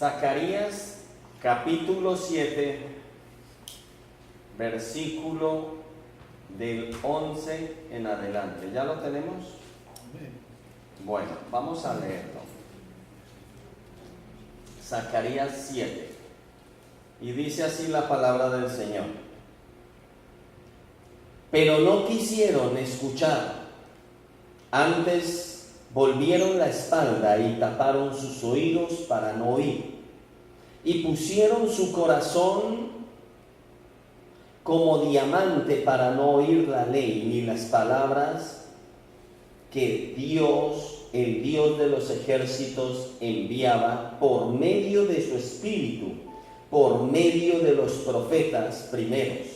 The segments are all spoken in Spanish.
Zacarías capítulo 7, versículo del 11 en adelante. ¿Ya lo tenemos? Bueno, vamos a leerlo. Zacarías 7. Y dice así la palabra del Señor. Pero no quisieron escuchar, antes volvieron la espalda y taparon sus oídos para no oír, y pusieron su corazón como diamante para no oír la ley ni las palabras que Dios, el Dios de los ejércitos, enviaba por medio de su espíritu, por medio de los profetas primeros.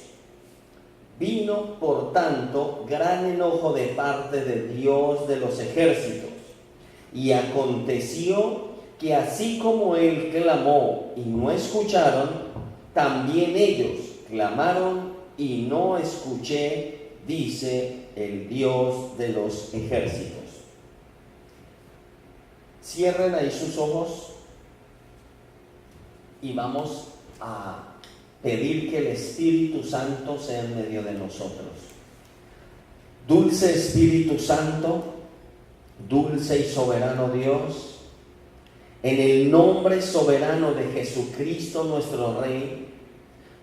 Vino, por tanto, gran enojo de parte de Dios de los ejércitos, y aconteció que así como él clamó y no escucharon, también ellos clamaron y no escuché, dice el Dios de los ejércitos. Cierren ahí sus ojos y vamos a pedir que el Espíritu Santo sea en medio de nosotros. Dulce Espíritu Santo, dulce y soberano Dios, en el nombre soberano de Jesucristo nuestro Rey,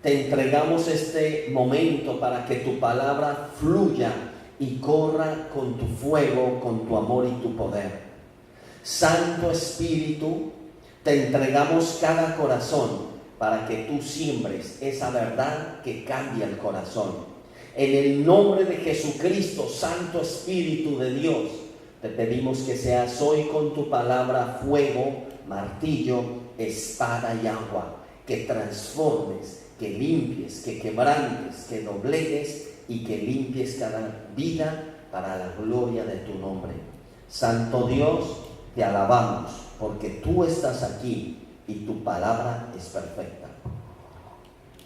te entregamos este momento para que tu palabra fluya y corra con tu fuego, con tu amor y tu poder. Santo Espíritu, te entregamos cada corazón para que tú siembres esa verdad que cambia el corazón. En el nombre de Jesucristo, Santo Espíritu de Dios, te pedimos que seas hoy con tu palabra fuego, martillo, espada y agua, que transformes, que limpies, que quebrantes, que doblegues y que limpies cada vida para la gloria de tu nombre. Santo Dios, te alabamos porque tú estás aquí y tu palabra es perfecta.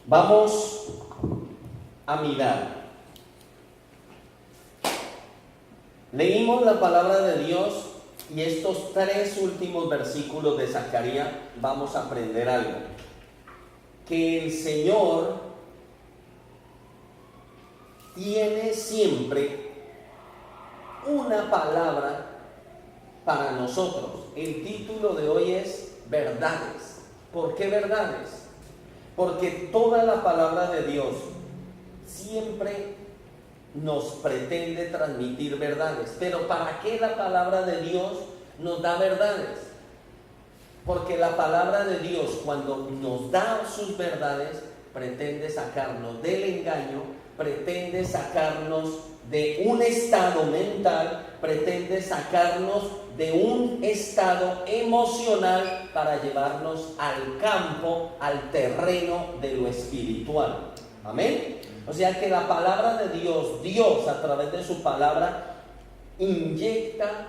Vamos a mirar. Leímos la palabra de Dios y estos 3 últimos versículos de Zacarías vamos a aprender algo. Que el Señor tiene siempre una palabra para nosotros. El título de hoy es verdades. ¿Por qué verdades? Porque toda la palabra de Dios siempre nos pretende transmitir verdades. Pero ¿para qué la palabra de Dios nos da verdades? Porque la palabra de Dios, cuando nos da sus verdades, pretende sacarnos del engaño, pretende sacarnos de un estado mental, pretende sacarnos de un estado emocional para llevarnos al campo, al terreno de lo espiritual. Amén. O sea que la palabra de Dios, Dios a través de su palabra inyecta,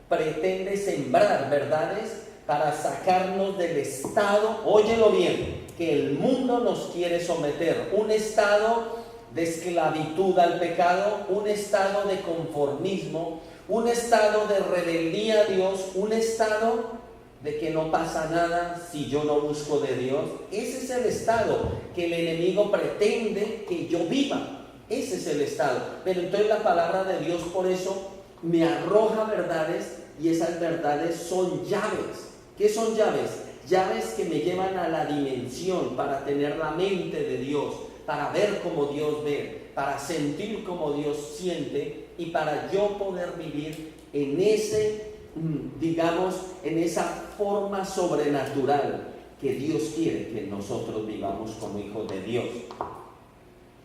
pretende sembrar verdades para sacarnos del estado, óyelo bien, que el mundo nos quiere someter, un estado de esclavitud al pecado, un estado de conformismo, un estado de rebeldía a Dios, un estado de que no pasa nada si yo no busco de Dios. Ese es el estado que el enemigo pretende que yo viva. Ese es el estado. Pero entonces la palabra de Dios por eso me arroja verdades y esas verdades son llaves. ¿Qué son llaves? Llaves que me llevan a la dimensión para tener la mente de Dios, para ver como Dios ve, para sentir como Dios siente y para yo poder vivir en ese, digamos, en esa forma sobrenatural que Dios quiere que nosotros vivamos como hijos de Dios.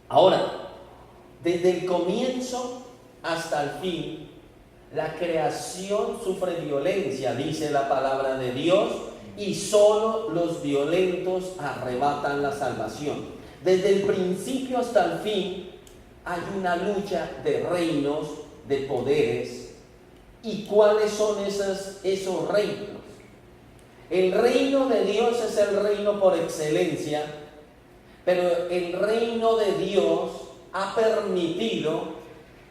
Ahora, desde el comienzo hasta el fin, la creación sufre violencia, dice la palabra de Dios, y solo los violentos arrebatan la salvación. Desde el principio hasta el fin hay una lucha de reinos, de poderes. ¿Y cuáles son esos reinos? El reino de Dios es el reino por excelencia, pero el reino de Dios ha permitido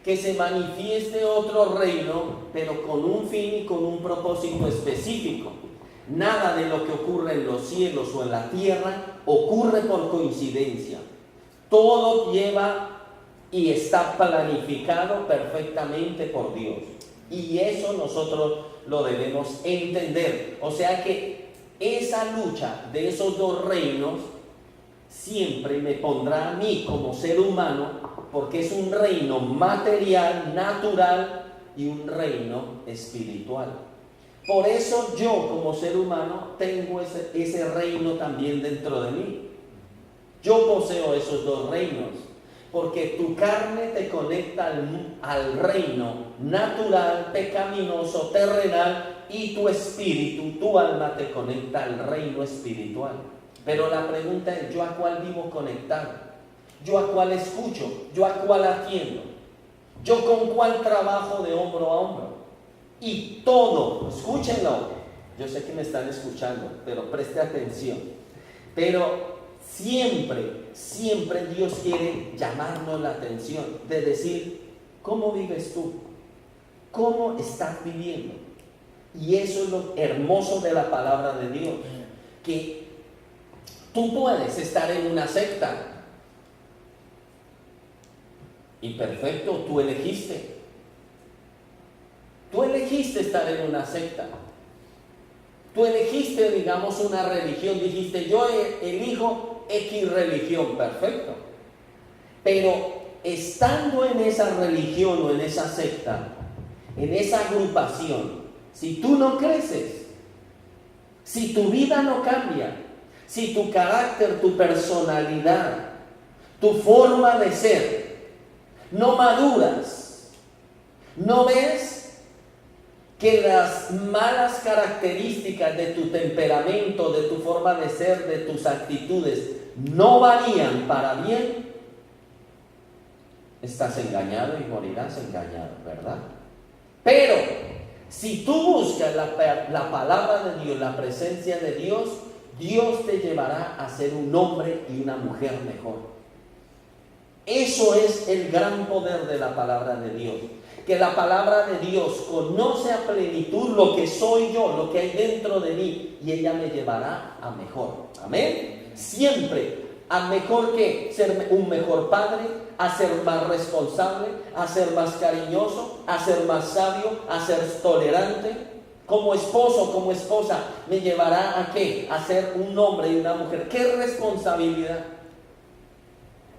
que se manifieste otro reino, pero con un fin y con un propósito específico. Nada de lo que ocurre en los cielos o en la tierra ocurre por coincidencia. Todo lleva y está planificado perfectamente por Dios. Y eso nosotros lo debemos entender. O sea que esa lucha de esos dos reinos siempre me pondrá a mí como ser humano, porque es un reino material, natural y un reino espiritual. Por eso yo como ser humano tengo ese reino también dentro de mí. Yo poseo esos dos reinos, porque tu carne te conecta al reino natural, pecaminoso, terrenal, y tu espíritu, tu alma te conecta al reino espiritual. Pero la pregunta es, ¿yo a cuál vivo conectado? ¿Yo a cuál escucho? ¿Yo a cuál atiendo? ¿Yo con cuál trabajo de hombro a hombro? Y todo, escúchenlo, yo sé que me están escuchando, pero preste atención. Pero siempre Dios quiere llamarnos la atención, de decir, ¿cómo vives tú? ¿Cómo estás viviendo? Y eso es lo hermoso de la palabra de Dios, que tú puedes estar en una secta, y perfecto, tú elegiste estar en una secta. Tú elegiste, digamos, una religión, dijiste, yo elijo X religión, perfecto. Pero estando en esa religión o en esa secta, en esa agrupación, si tú no creces, si tu vida no cambia, si tu carácter, tu personalidad, tu forma de ser, no maduras, no ves que las malas características de tu temperamento, de tu forma de ser, de tus actitudes, no varían para bien, estás engañado y morirás engañado, ¿verdad? Pero si tú buscas la palabra de Dios, la presencia de Dios, Dios te llevará a ser un hombre y una mujer mejor. Eso es el gran poder de la palabra de Dios. Que la palabra de Dios conoce a plenitud lo que soy yo, lo que hay dentro de mí, y ella me llevará a mejor. Amén. Siempre a mejor, que ser un mejor padre, a ser más responsable, a ser más cariñoso, a ser más sabio, a ser tolerante. Como esposo, como esposa, me llevará a ¿qué? A ser un hombre y una mujer. ¿Qué responsabilidad?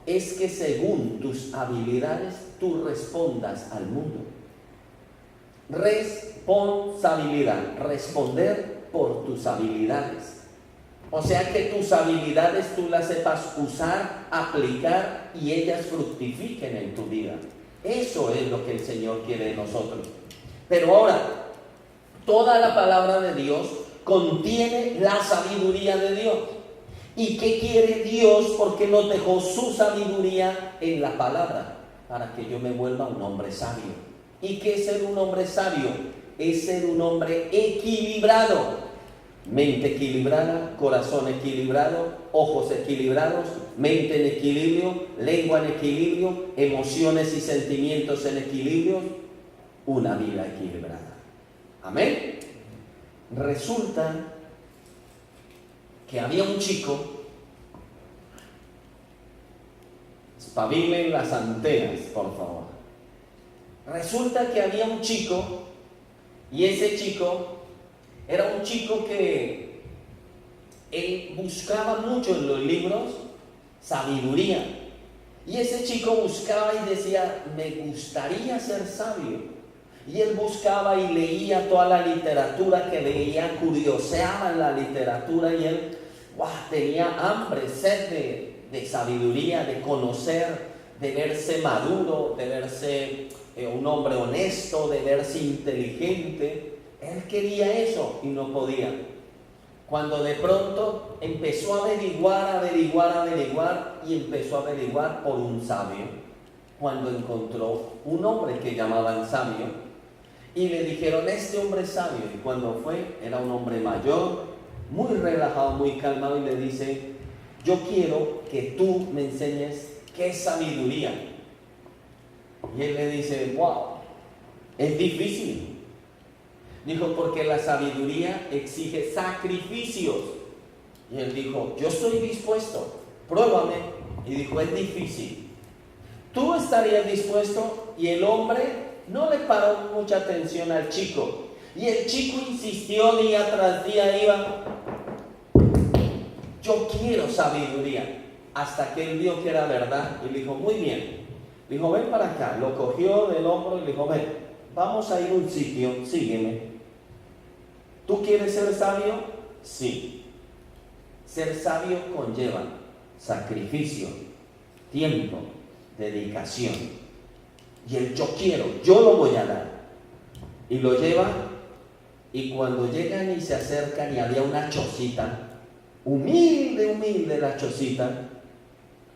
Es que según tus habilidades tú respondas al mundo. Responsabilidad, responder por tus habilidades. O sea que tus habilidades tú las sepas usar, aplicar y ellas fructifiquen en tu vida. Eso es lo que el Señor quiere de nosotros. Pero ahora, toda la palabra de Dios contiene la sabiduría de Dios. ¿Y qué quiere Dios? Porque nos dejó su sabiduría en la palabra, para que yo me vuelva un hombre sabio. ¿Y qué es ser un hombre sabio? Es ser un hombre equilibrado. Mente equilibrada, corazón equilibrado, ojos equilibrados, mente en equilibrio, lengua en equilibrio, emociones y sentimientos en equilibrio, una vida equilibrada. Amén. Resulta que había un chico, espabilen las antenas, por favor. Resulta que había un chico, y ese chico era un chico que él buscaba mucho en los libros sabiduría. Y ese chico buscaba y decía, me gustaría ser sabio. Y él buscaba y leía toda la literatura que leía, curioseaba en la literatura, y él tenía hambre, sed de sabiduría, de conocer, de verse maduro, de verse un hombre honesto, de verse inteligente. Él quería eso y no podía. Cuando de pronto empezó a averiguar y empezó a averiguar por un sabio. Cuando encontró un hombre que llamaban sabio y le dijeron, este hombre es sabio. Y cuando fue, era un hombre mayor, muy relajado, muy calmado, y le dice, yo quiero que tú me enseñes qué es sabiduría. Y él le dice, wow, es difícil. Dijo, porque la sabiduría exige sacrificios. Y él dijo, yo estoy dispuesto, pruébame. Y dijo, es difícil. ¿Tú estarías dispuesto? Y el hombre no le paró mucha atención al chico. Y el chico insistió día tras día, iba, yo quiero sabiduría. Hasta que él vio que era verdad y le dijo, muy bien. Le dijo, ven para acá. Lo cogió del hombro y le dijo, ven, vamos a ir a un sitio, sígueme. ¿Tú quieres ser sabio? Sí. Ser sabio conlleva sacrificio, tiempo, dedicación. Y el yo quiero, yo lo voy a dar. Y lo lleva, y cuando llegan y se acercan y había una chocita, humilde la chocita,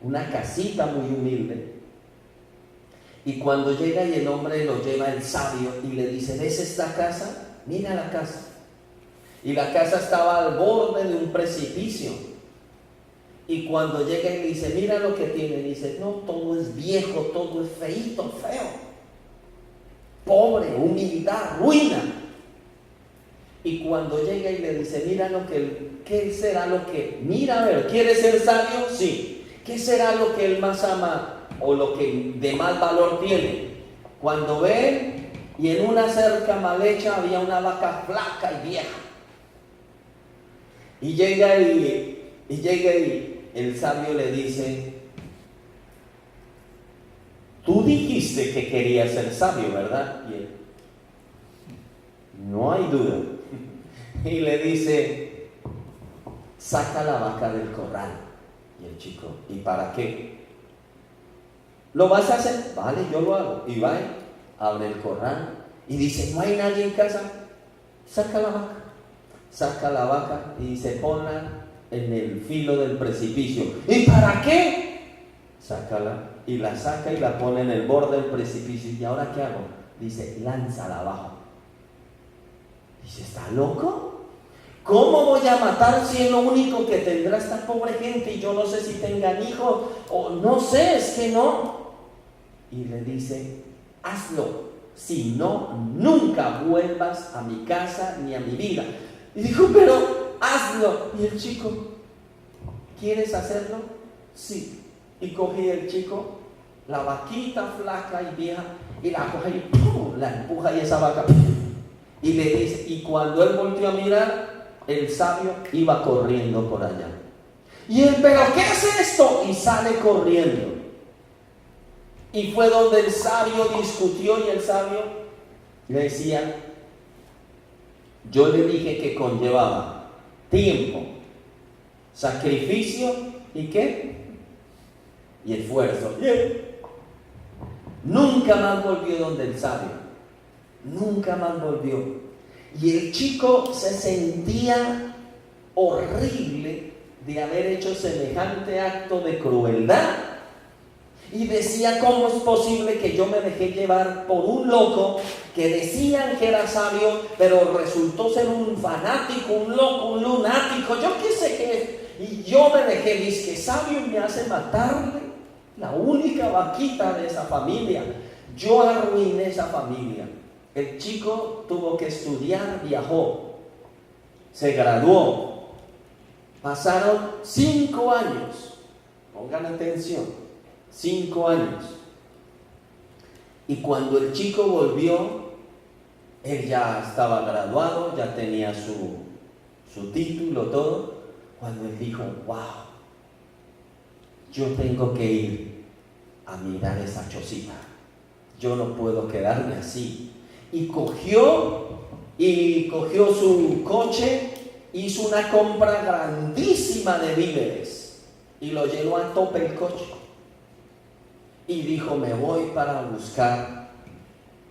una casita muy humilde. Y cuando llega y el hombre lo lleva el sabio y le dice, ¿ves esta casa? Mira la casa. Y la casa estaba al borde de un precipicio. Y cuando llega y le dice, mira lo que tiene, dice, no, todo es viejo, todo es feíto, feo, pobre, humildad, ruina. Y cuando llega y le dice, mira lo que, ¿qué será lo que, mira a ver, ¿quieres ser sabio? Sí. ¿Qué será lo que él más ama o lo que de más valor tiene? Cuando ve y en una cerca mal hecha había una vaca flaca y vieja. Y llega y el sabio le dice, tú dijiste que querías ser sabio, ¿verdad? Y él, no hay duda. Y le dice, saca la vaca del corral. Y el chico, ¿y para qué? ¿Lo vas a hacer? Vale, yo lo hago. Y va, abre el corral y dice, ¿no hay nadie en casa? Saca la vaca. Saca la vaca y dice, ponla en el filo del precipicio. ¿Y para qué? Sácala. Y la saca y la pone en el borde del precipicio. ¿Y ahora qué hago? Dice, lánzala abajo. Dice, ¿está loco? ¿Cómo voy a matar si es lo único que tendrá esta pobre gente? Y yo no sé si tengan hijos o no sé, es que no. Y le dice, hazlo. Si no, nunca vuelvas a mi casa ni a mi vida. Y dijo, pero hazlo. Y el chico, ¿quieres hacerlo? Sí. Y cogí el chico, la vaquita flaca y vieja, y la coge y ¡pum!, la empuja y esa vaca. Y le dice, y cuando él volteó a mirar, el sabio iba corriendo por allá. Y él, ¿pero qué es esto? Y sale corriendo. Y fue donde el sabio discutió y el sabio le decía, yo le dije que conllevaba tiempo, sacrificio y ¿qué? Y esfuerzo. Y él nunca más volvió donde el sabio. Nunca más volvió. Y el chico se sentía horrible de haber hecho semejante acto de crueldad. Y decía, ¿cómo es posible que yo me dejé llevar por un loco que decían que era sabio, pero resultó ser un fanático, un loco, un lunático, yo qué sé qué es? Y yo me dejé disque sabio y me hace matarle la única vaquita de esa familia. Yo arruiné esa familia. El chico tuvo que estudiar, viajó, se graduó. Pasaron 5 años. Pongan atención, 5 años. Y cuando el chico volvió, él ya estaba graduado, ya tenía su título, todo. Cuando él dijo, wow, yo tengo que ir a mirar esa chocita. Yo no puedo quedarme así. Y cogió su coche, hizo una compra grandísima de víveres y lo llenó a tope el coche. Y dijo, me voy para buscar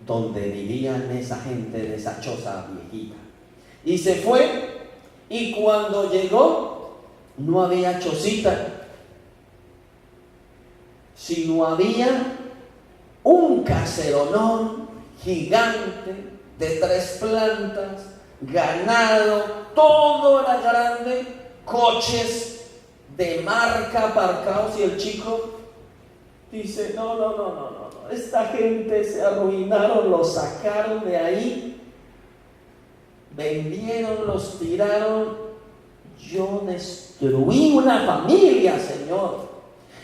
donde vivían esa gente de esa choza viejita. Y se fue, y cuando llegó, no había chocita, sino había un caseronón gigante de 3 plantas, ganado, todo era grande, coches de marca aparcados. Y el chico dice, no, esta gente se arruinaron, lo sacaron de ahí. vendieron, los tiraron. Yo destruí una familia, Señor.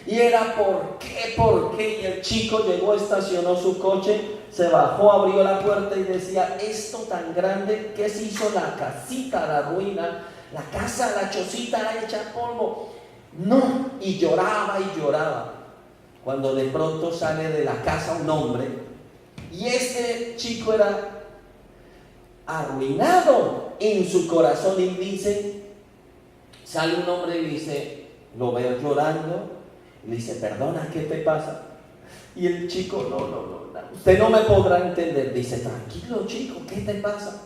Y era ¿por qué? Y el chico llegó, estacionó su coche, se bajó, abrió la puerta y decía, esto tan grande, ¿qué se hizo? La casita, la ruina, la casa, la chocita hecha polvo. No, y lloraba y lloraba. Cuando de pronto sale de la casa un hombre, y este chico era arruinado en su corazón, y dice, sale un hombre y dice, lo veo llorando, y le dice, perdona, ¿qué te pasa? Y el chico, no, usted no me podrá entender. Dice, tranquilo chico, ¿qué te pasa?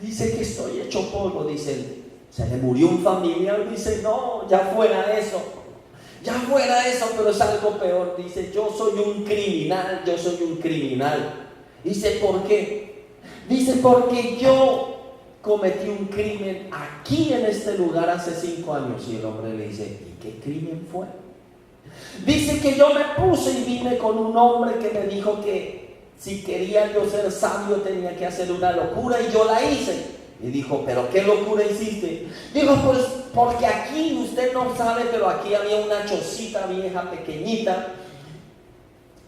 Dice que estoy hecho polvo. Dice, se le murió un familiar. Dice, no, ya fuera eso, pero es algo peor. Dice, yo soy un criminal. Dice, ¿por qué? Dice, porque yo cometí un crimen aquí en este lugar hace 5 años. Y el hombre le dice, ¿y qué crimen fue? Dice que yo me puse y vine con un hombre que me dijo que si quería yo ser sabio tenía que hacer una locura, y yo la hice. Y dijo, ¿pero qué locura hiciste? Digo, pues porque aquí usted no sabe, pero aquí había una chocita vieja, pequeñita,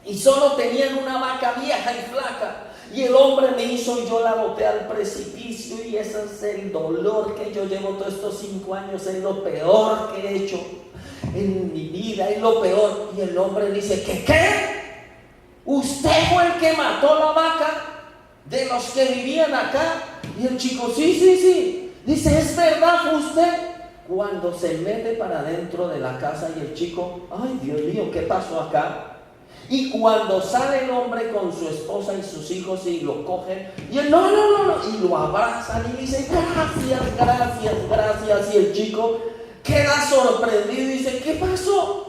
y solo tenían una vaca vieja y flaca. Y el hombre me hizo y yo la boté al precipicio, y ese es el dolor que yo llevo todos estos 5 años, es lo peor que he hecho en mi vida, es lo peor. Y el hombre dice, ¿qué? ¿Usted fue el que mató la vaca de los que vivían acá? Y el chico, sí. Dice, ¿es verdad, fue usted? Cuando se mete para dentro de la casa, y el chico, ay Dios mío, ¿qué pasó acá? Y cuando sale el hombre con su esposa y sus hijos y lo cogen, y él, no, y lo abrazan y dice, gracias. Y el chico queda sorprendido y dice, ¿qué pasó?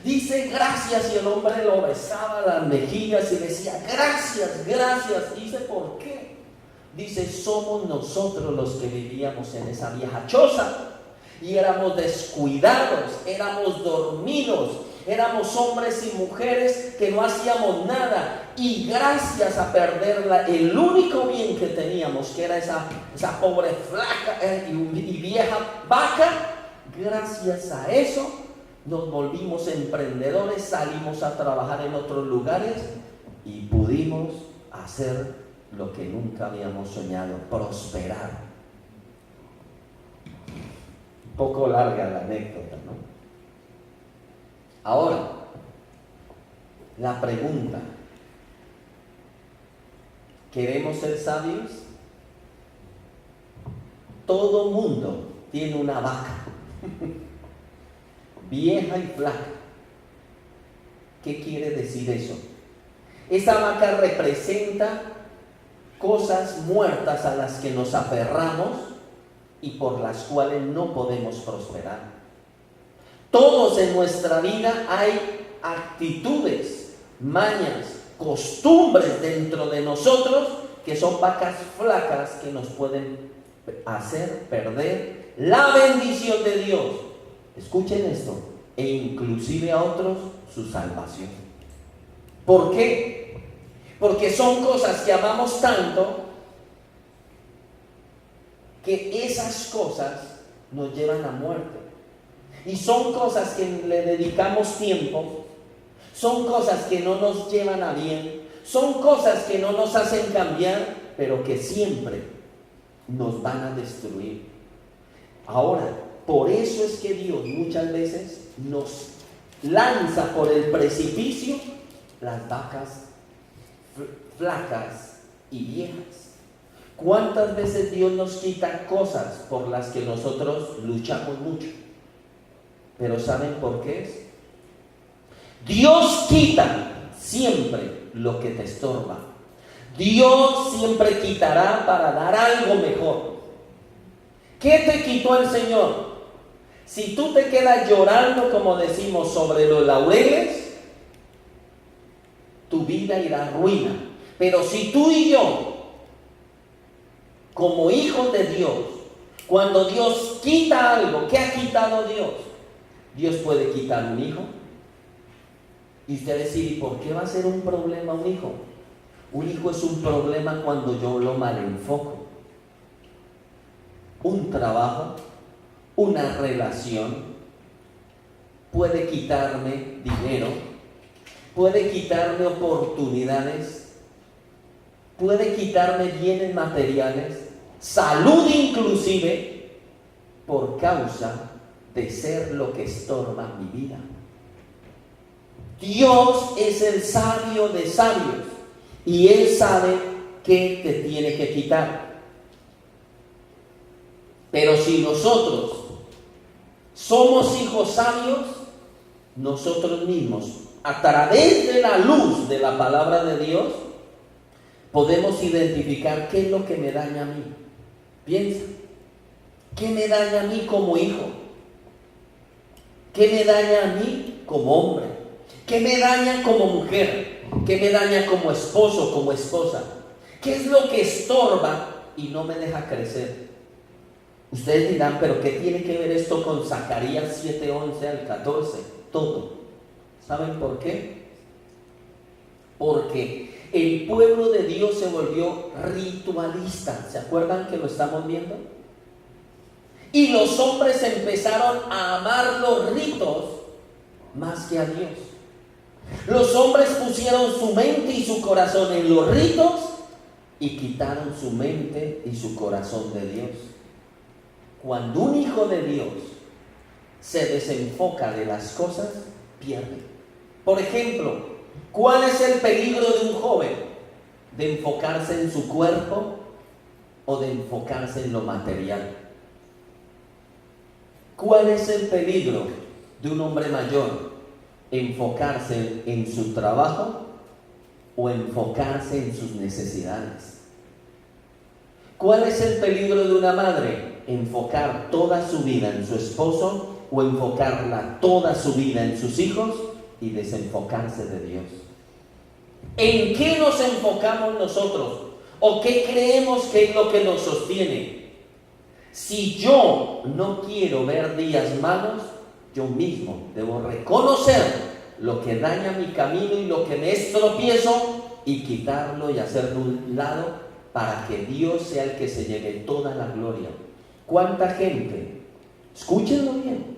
Dice, gracias. Y el hombre lo besaba las mejillas y decía, gracias. Dice, ¿por qué? Dice, somos nosotros los que vivíamos en esa vieja choza, y éramos descuidados, éramos dormidos, éramos hombres y mujeres que no hacíamos nada, y gracias a perder el único bien que teníamos, que era esa pobre flaca y vieja vaca, gracias a eso nos volvimos emprendedores, salimos a trabajar en otros lugares y pudimos hacer lo que nunca habíamos soñado, prosperar. Un poco larga la anécdota, ¿no? Ahora, la pregunta, ¿queremos ser sabios? Todo mundo tiene una vaca vieja y flaca. ¿Qué quiere decir eso? Esa vaca representa cosas muertas a las que nos aferramos y por las cuales no podemos prosperar. Todos en nuestra vida hay actitudes, mañas, costumbres dentro de nosotros que son vacas flacas que nos pueden hacer perder la bendición de Dios. Escuchen esto, e inclusive a otros su salvación. ¿Por qué? Porque son cosas que amamos tanto que esas cosas nos llevan a muerte. Y son cosas que le dedicamos tiempo, son cosas que no nos llevan a bien, son cosas que no nos hacen cambiar, pero que siempre nos van a destruir. Ahora, por eso es que Dios muchas veces nos lanza por el precipicio las vacas flacas y viejas. ¿Cuántas veces Dios nos quita cosas por las que nosotros luchamos mucho? Pero ¿saben por qué es? Dios quita siempre lo que te estorba. Dios siempre quitará para dar algo mejor. ¿Qué te quitó el Señor? Si tú te quedas llorando, como decimos, sobre los laureles, tu vida irá a ruina. Pero si tú y yo, como hijos de Dios, cuando Dios quita algo, ¿qué ha quitado Dios? Dios puede quitar un hijo. Y usted decir, ¿y por qué va a ser un problema un hijo? Un hijo es un problema cuando yo lo malenfoco. un trabajo, una relación, puede quitarme dinero, puede quitarme oportunidades, puede quitarme bienes materiales, salud inclusive, por causa de ser lo que estorba mi vida. Dios es el sabio de sabios y Él sabe qué te tiene que quitar. Pero si nosotros somos hijos sabios, nosotros mismos, a través de la luz de la palabra de Dios, podemos identificar qué es lo que me daña a mí. Piensa, ¿qué me daña a mí como hijo? ¿Qué me daña a mí como hombre? ¿Qué me daña como mujer? ¿Qué me daña como esposo, como esposa? ¿Qué es lo que estorba y no me deja crecer? Ustedes dirán, ¿pero qué tiene que ver esto con Zacarías 7:11 al 14? Todo. ¿Saben por qué? Porque el pueblo de Dios se volvió ritualista. ¿Se acuerdan que lo estamos viendo? Y los hombres empezaron a amar los ritos más que a Dios. Los hombres pusieron su mente y su corazón en los ritos y quitaron su mente y su corazón de Dios. Cuando un hijo de Dios se desenfoca de las cosas, pierde. Por ejemplo, ¿cuál es el peligro de un joven? ¿De enfocarse en su cuerpo o de enfocarse en lo material? ¿Cuál es el peligro de un hombre mayor? ¿Enfocarse en su trabajo o enfocarse en sus necesidades? ¿Cuál es el peligro de una madre? ¿Enfocar toda su vida en su esposo o enfocarla toda su vida en sus hijos y desenfocarse de Dios? ¿En qué nos enfocamos nosotros? ¿O qué creemos que es lo que nos sostiene? Si yo no quiero ver días malos, yo mismo debo reconocer lo que daña mi camino y lo que me es tropiezo y quitarlo y hacerlo a un lado para que Dios sea el que se lleve toda la gloria. ¿Cuánta gente, escúchenlo bien,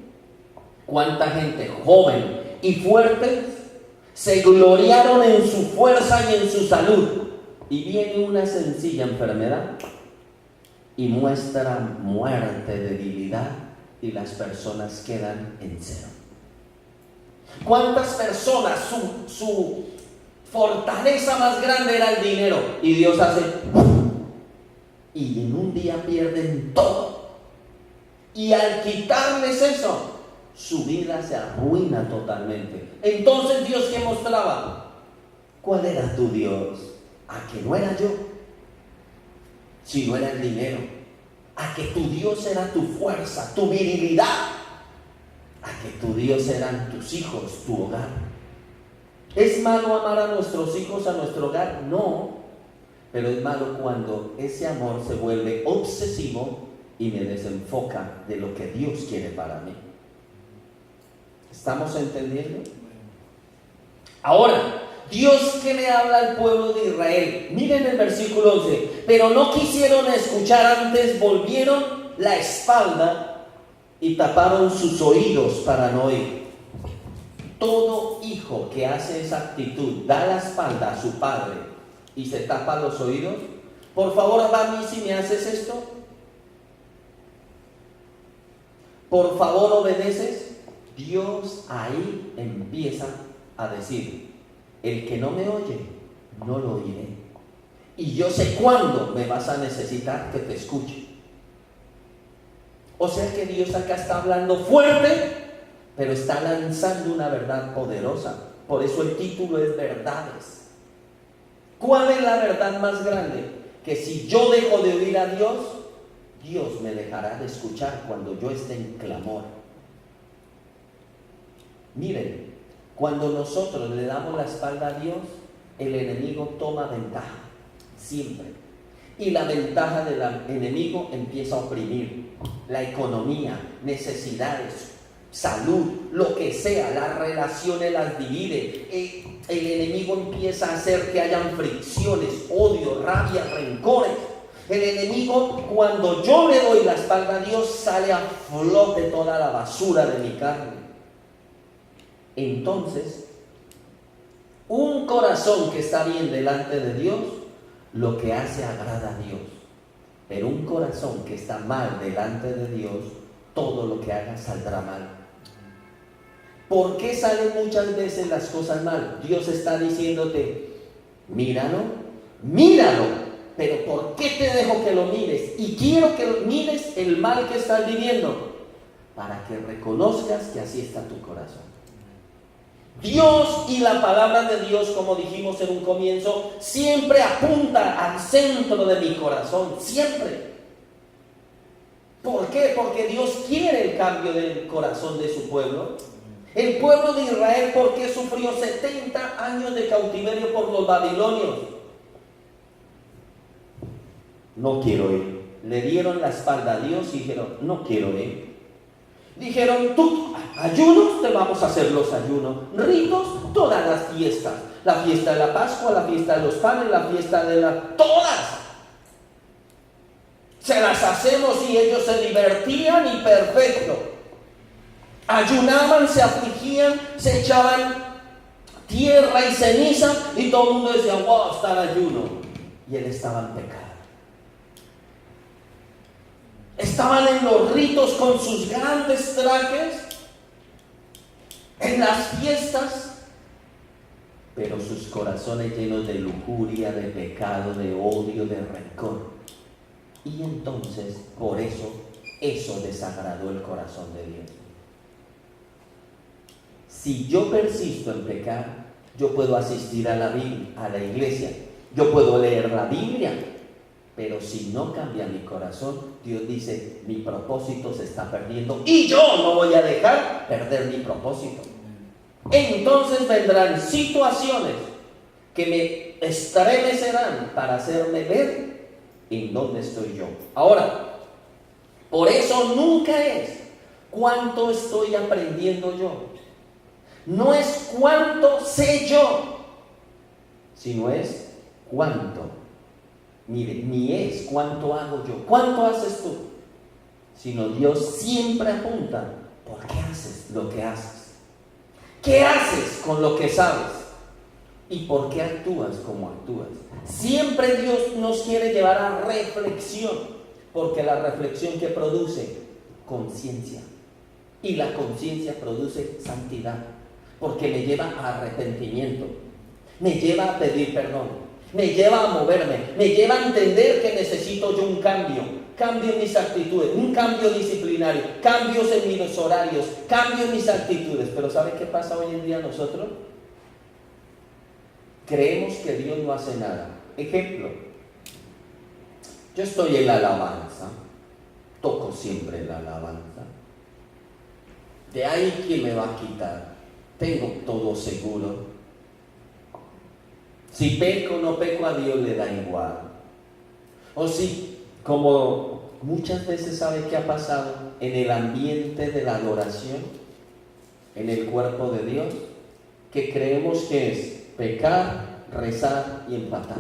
cuánta gente joven y fuerte se gloriaron en su fuerza y en su salud, y viene una sencilla enfermedad y muestra muerte, debilidad, y las personas quedan en cero? ¿Cuántas personas su fortaleza más grande era el dinero y Dios hace y en un día pierden todo? Y al quitarles eso, su vida se arruina totalmente. Entonces Dios, ¿qué mostraba? ¿Cuál era tu Dios? ¿A que no era yo? Si no era el dinero. ¿A que tu Dios era tu fuerza, tu virilidad? ¿A que tu Dios eran tus hijos, tu hogar? ¿Es malo amar a nuestros hijos, a nuestro hogar? No. Pero es malo cuando ese amor se vuelve obsesivo y me desenfoca de lo que Dios quiere para mí. ¿Estamos entendiendo? Ahora, Dios que le habla al pueblo de Israel. Miren el versículo 11. Pero no quisieron escuchar, antes volvieron la espalda y taparon sus oídos para no oír. Todo hijo que hace esa actitud, da la espalda a su padre y se tapa los oídos. Por favor, Dami, si me haces esto. Por favor, obedeces. Dios ahí empieza a decir: el que no me oye, no lo oiré. Y yo sé cuándo me vas a necesitar que te escuche. O sea que Dios acá está hablando fuerte, pero está lanzando una verdad poderosa. Por eso el título es verdades. ¿Cuál es la verdad más grande? Que si yo dejo de oír a Dios, Dios me dejará de escuchar cuando yo esté en clamor. Miren, cuando nosotros le damos la espalda a Dios, el enemigo toma ventaja, siempre. Y la ventaja del enemigo empieza a oprimir la economía, necesidades, salud, lo que sea, las relaciones las divide. El enemigo empieza a hacer que hayan fricciones, odio, rabia, rencores. El enemigo, cuando yo le doy la espalda a Dios, sale a flote toda la basura de mi carne. Entonces, un corazón que está bien delante de Dios, lo que hace agrada a Dios. Pero un corazón que está mal delante de Dios, todo lo que haga saldrá mal. ¿Por qué salen muchas veces las cosas mal? Dios está diciéndote, míralo, pero ¿por qué te dejo que lo mires? Y quiero que mires el mal que estás viviendo, para que reconozcas que así está tu corazón. Dios y la palabra de Dios, como dijimos en un comienzo, siempre apunta al centro de mi corazón, siempre. ¿Por qué? Porque Dios quiere el cambio del corazón de su pueblo. El pueblo de Israel, ¿por qué sufrió 70 años de cautiverio por los babilonios? No quiero ir. Le dieron la espalda a Dios y dijeron, no quiero ir. Dijeron, tú, ayunos, te vamos a hacer los ayunos. Ritos, todas las fiestas. La fiesta de la Pascua, la fiesta de los panes, la fiesta de todas. Se las hacemos y ellos se divertían y perfecto. Ayunaban, se afligían, se echaban tierra y ceniza y todo el mundo decía, wow, está el ayuno. Y él estaba en pecado. Estaban en los ritos con sus grandes trajes, en las fiestas, pero sus corazones llenos de lujuria, de pecado, de odio, de rencor. Y entonces, por eso desagradó el corazón de Dios. Si yo persisto en pecar, yo puedo asistir a la iglesia, yo puedo leer la Biblia, pero si no cambia mi corazón, Dios dice, mi propósito se está perdiendo y yo no voy a dejar perder mi propósito. Entonces vendrán situaciones que me estremecerán para hacerme ver en dónde estoy yo. Ahora, por eso nunca es cuánto estoy aprendiendo yo. No es cuánto sé yo, sino es cuánto. Mire, ni es cuánto hago yo, cuánto haces tú, sino Dios siempre apunta, ¿por qué haces lo que haces? ¿Qué haces con lo que sabes? ¿Y por qué actúas como actúas? Siempre Dios nos quiere llevar a reflexión, porque la reflexión que produce conciencia, y la conciencia produce santidad, porque me lleva a arrepentimiento, me lleva a pedir perdón, me lleva a moverme, me lleva a entender que necesito yo un cambio en mis actitudes, un cambio disciplinario, cambios en mis horarios, cambio en mis actitudes. Pero ¿sabe qué pasa hoy en día nosotros? Creemos que Dios no hace nada. Ejemplo, yo estoy en la alabanza, toco siempre la alabanza. De ahí, ¿quién me va a quitar? Tengo todo seguro. Si peco o no peco, a Dios le da igual. O si, como muchas veces, ¿sabe qué ha pasado en el ambiente de la adoración, en el cuerpo de Dios? Que creemos que es pecar, rezar y empatar.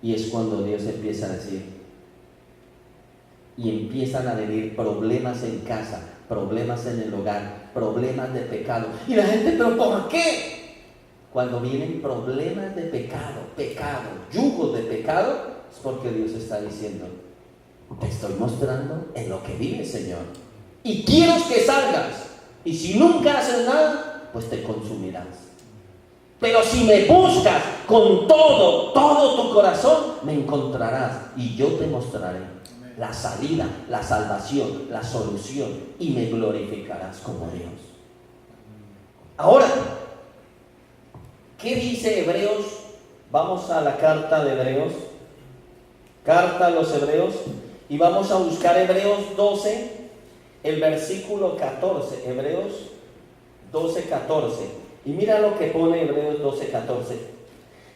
Y es cuando Dios empieza a decir, y empiezan a venir problemas en casa, problemas en el hogar, problemas de pecado. Y la gente, ¿pero por qué? Cuando vienen problemas de pecado, yugos de pecado, es porque Dios está diciendo, te estoy mostrando en lo que vives, Señor. Y quiero que salgas. Y si nunca haces nada, pues te consumirás. Pero si me buscas con todo tu corazón, me encontrarás y yo te mostraré la salida, la salvación, la solución, y me glorificarás como Dios. Ahora, ¿qué dice Hebreos? Vamos a la carta de Hebreos, carta a los Hebreos, y vamos a buscar Hebreos 12, el versículo 14, Hebreos 12, 14. Y mira lo que pone Hebreos 12, 14.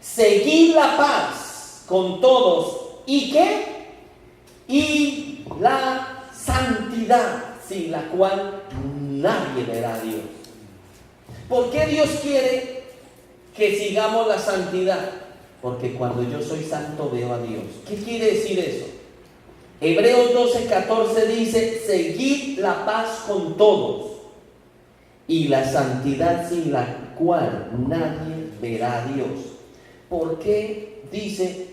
Seguid la paz con todos, ¿y qué? Y la santidad, sin la cual nadie verá a Dios. ¿Por qué Dios quiere que sigamos la santidad? porque cuando yo soy santo veo a Dios. ¿Qué quiere decir eso? Hebreos 12:14 dice, seguid la paz con todos y la santidad sin la cual nadie verá a Dios. ¿Por qué dice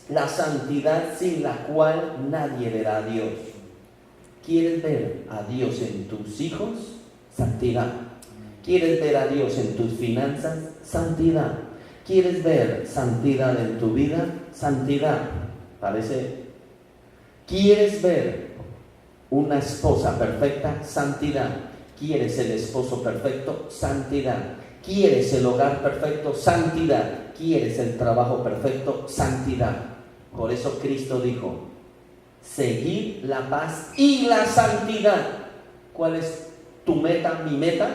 la santidad sin la cual nadie verá a Dios? ¿Quieres ver a Dios en tus hijos? Santidad. ¿Quieres ver a Dios en tus finanzas? Santidad. ¿Quieres ver santidad en tu vida? Santidad. Parece. ¿Quieres ver una esposa perfecta? Santidad. ¿Quieres el esposo perfecto? Santidad. ¿Quieres el hogar perfecto? Santidad. ¿Quieres el trabajo perfecto? Santidad. Por eso Cristo dijo, seguid la paz y la santidad. ¿Cuál es tu meta, mi meta?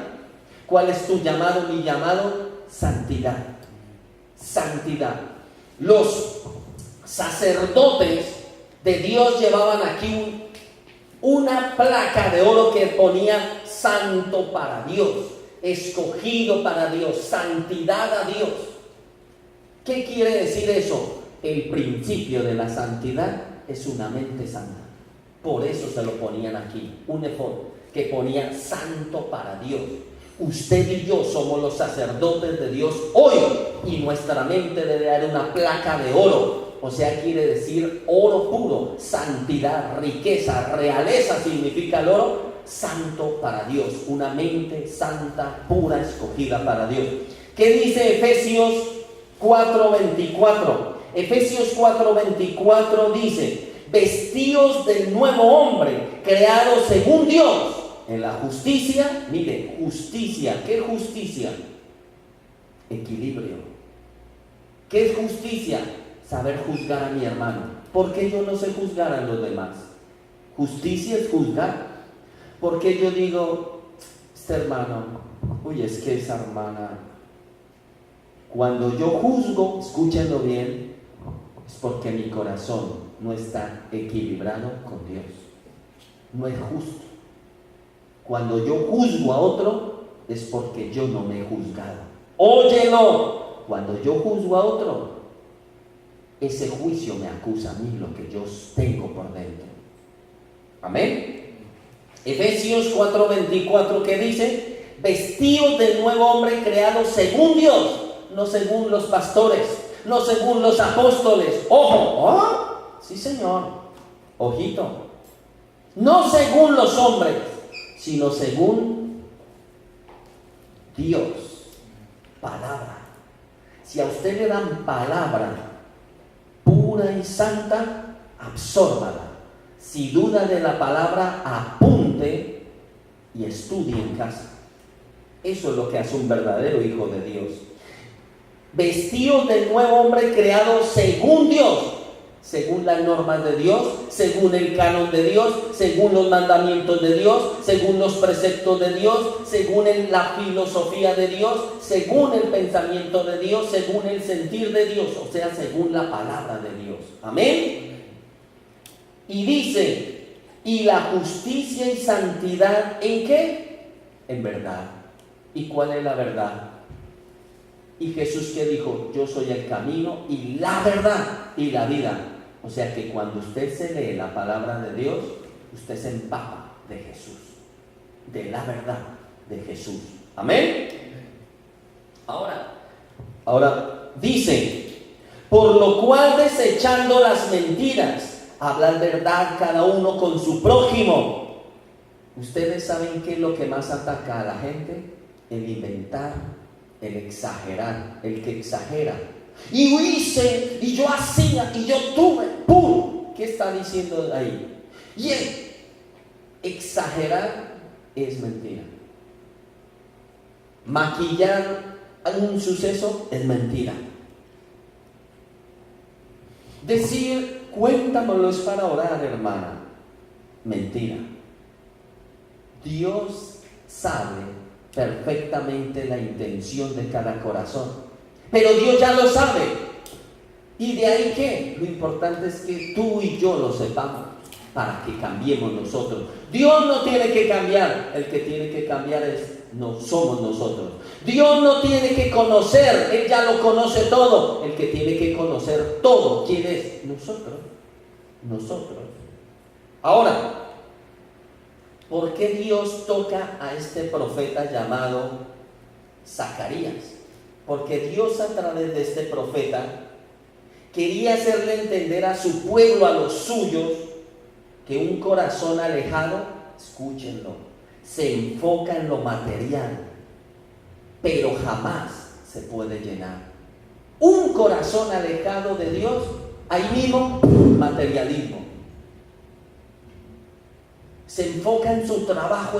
¿Cuál es tu llamado, mi llamado? Santidad. Santidad. Los sacerdotes de Dios llevaban aquí una placa de oro que ponía santo para Dios, escogido para Dios, santidad a Dios. ¿Qué quiere decir eso? El principio de la santidad es una mente santa. Por eso se lo ponían aquí, un efod que ponía santo para Dios. Usted y yo somos los sacerdotes de Dios hoy y nuestra mente debe dar una placa de oro. O sea, quiere decir oro puro, santidad, riqueza, realeza significa el oro, santo para Dios, una mente santa, pura, escogida para Dios. ¿Qué dice Efesios 4:24? Efesios 4:24 dice, vestíos del nuevo hombre, creado según Dios, en la justicia. Mire, justicia. ¿Qué es justicia? Equilibrio. ¿Qué es justicia? Saber juzgar a mi hermano. ¿Por qué yo no sé juzgar a los demás? Justicia es juzgar. ¿Por qué yo digo, este hermano, uy, es que esa hermana? Cuando yo juzgo, escúchenlo bien, es porque mi corazón no está equilibrado con Dios. No es justo. Cuando yo juzgo a otro, es porque yo no me he juzgado. Óyelo. Cuando yo juzgo a otro, ese juicio me acusa a mí lo que yo tengo por dentro. Amén. Efesios 4:24, que dice, vestidos del nuevo hombre creado según Dios, no según los pastores, no según los apóstoles. Ojo, ¿oh? Sí, señor, ojito. No según los hombres, sino según Dios. Palabra. Si a usted le dan palabra pura y santa, absórbala. Si duda de la palabra, apunte y estudie en casa. Eso es lo que hace un verdadero hijo de Dios. Vestidos del nuevo hombre creado según Dios, según las normas de Dios, según el canon de Dios, según los mandamientos de Dios, según los preceptos de Dios, según la filosofía de Dios, según el pensamiento de Dios, según el sentir de Dios, o sea, según la palabra de Dios. Amén. Y dice, y la justicia y santidad, ¿en qué? En verdad. ¿Y cuál es la verdad? Y Jesús, que dijo, yo soy el camino y la verdad y la vida. O sea que cuando usted se lee la palabra de Dios, usted se empapa de Jesús, de la verdad de Jesús. Amén. Ahora dice, por lo cual desechando las mentiras, hablar verdad cada uno con su prójimo. ¿Ustedes saben qué es lo que más ataca a la gente? El inventar, el exagerar, el que exagera. Y yo hice, y yo hacía, y yo tuve, ¡pum! ¿Qué está diciendo ahí? Y exagerar es mentira. Maquillar un suceso es mentira. Decir, cuéntamelo es para orar, hermana. Mentira. Dios sabe perfectamente la intención de cada corazón. Pero Dios ya lo sabe. ¿Y de ahí qué? Lo importante es que tú y yo lo sepamos para que cambiemos nosotros. Dios no tiene que cambiar. El que tiene que cambiar es no somos nosotros. Dios no tiene que conocer, Él ya lo conoce todo. El que tiene que conocer todo, ¿quién es? Nosotros. Nosotros. Ahora, ¿por qué Dios toca a este profeta llamado Zacarías? Porque Dios a través de este profeta quería hacerle entender a su pueblo, a los suyos, que un corazón alejado, escúchenlo, se enfoca en lo material, pero jamás se puede llenar. Un corazón alejado de Dios, ahí mismo, materialismo. Se enfoca en su trabajo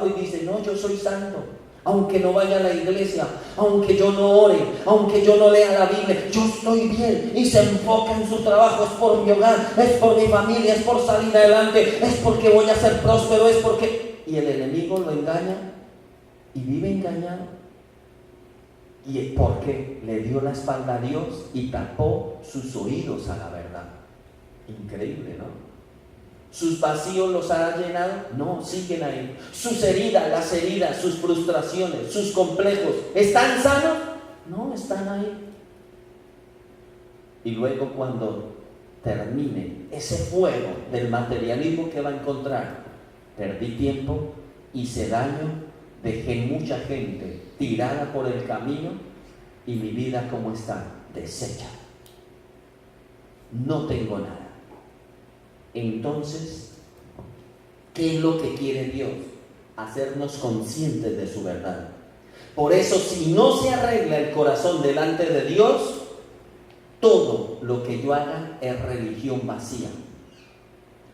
y dice, no, yo soy santo. Aunque no vaya a la iglesia, aunque yo no ore, aunque yo no lea la Biblia, yo estoy bien. Y se enfoca en su trabajo, es por mi hogar, es por mi familia, es por salir adelante, es porque voy a ser próspero, es porque... Y el enemigo lo engaña y vive engañado. Y es porque le dio la espalda a Dios y tapó sus oídos a la verdad. Increíble, ¿no? ¿Sus vacíos los ha llenado? No, siguen ahí. Sus heridas, sus frustraciones, sus complejos, ¿están sanos? No, están ahí. Y luego cuando termine ese fuego del materialismo que va a encontrar, perdí tiempo, hice daño, dejé mucha gente tirada por el camino y mi vida como está, deshecha. No tengo nada. Entonces, ¿qué es lo que quiere Dios? Hacernos conscientes de su verdad. Por eso, si no se arregla el corazón delante de Dios, todo lo que yo haga es religión vacía.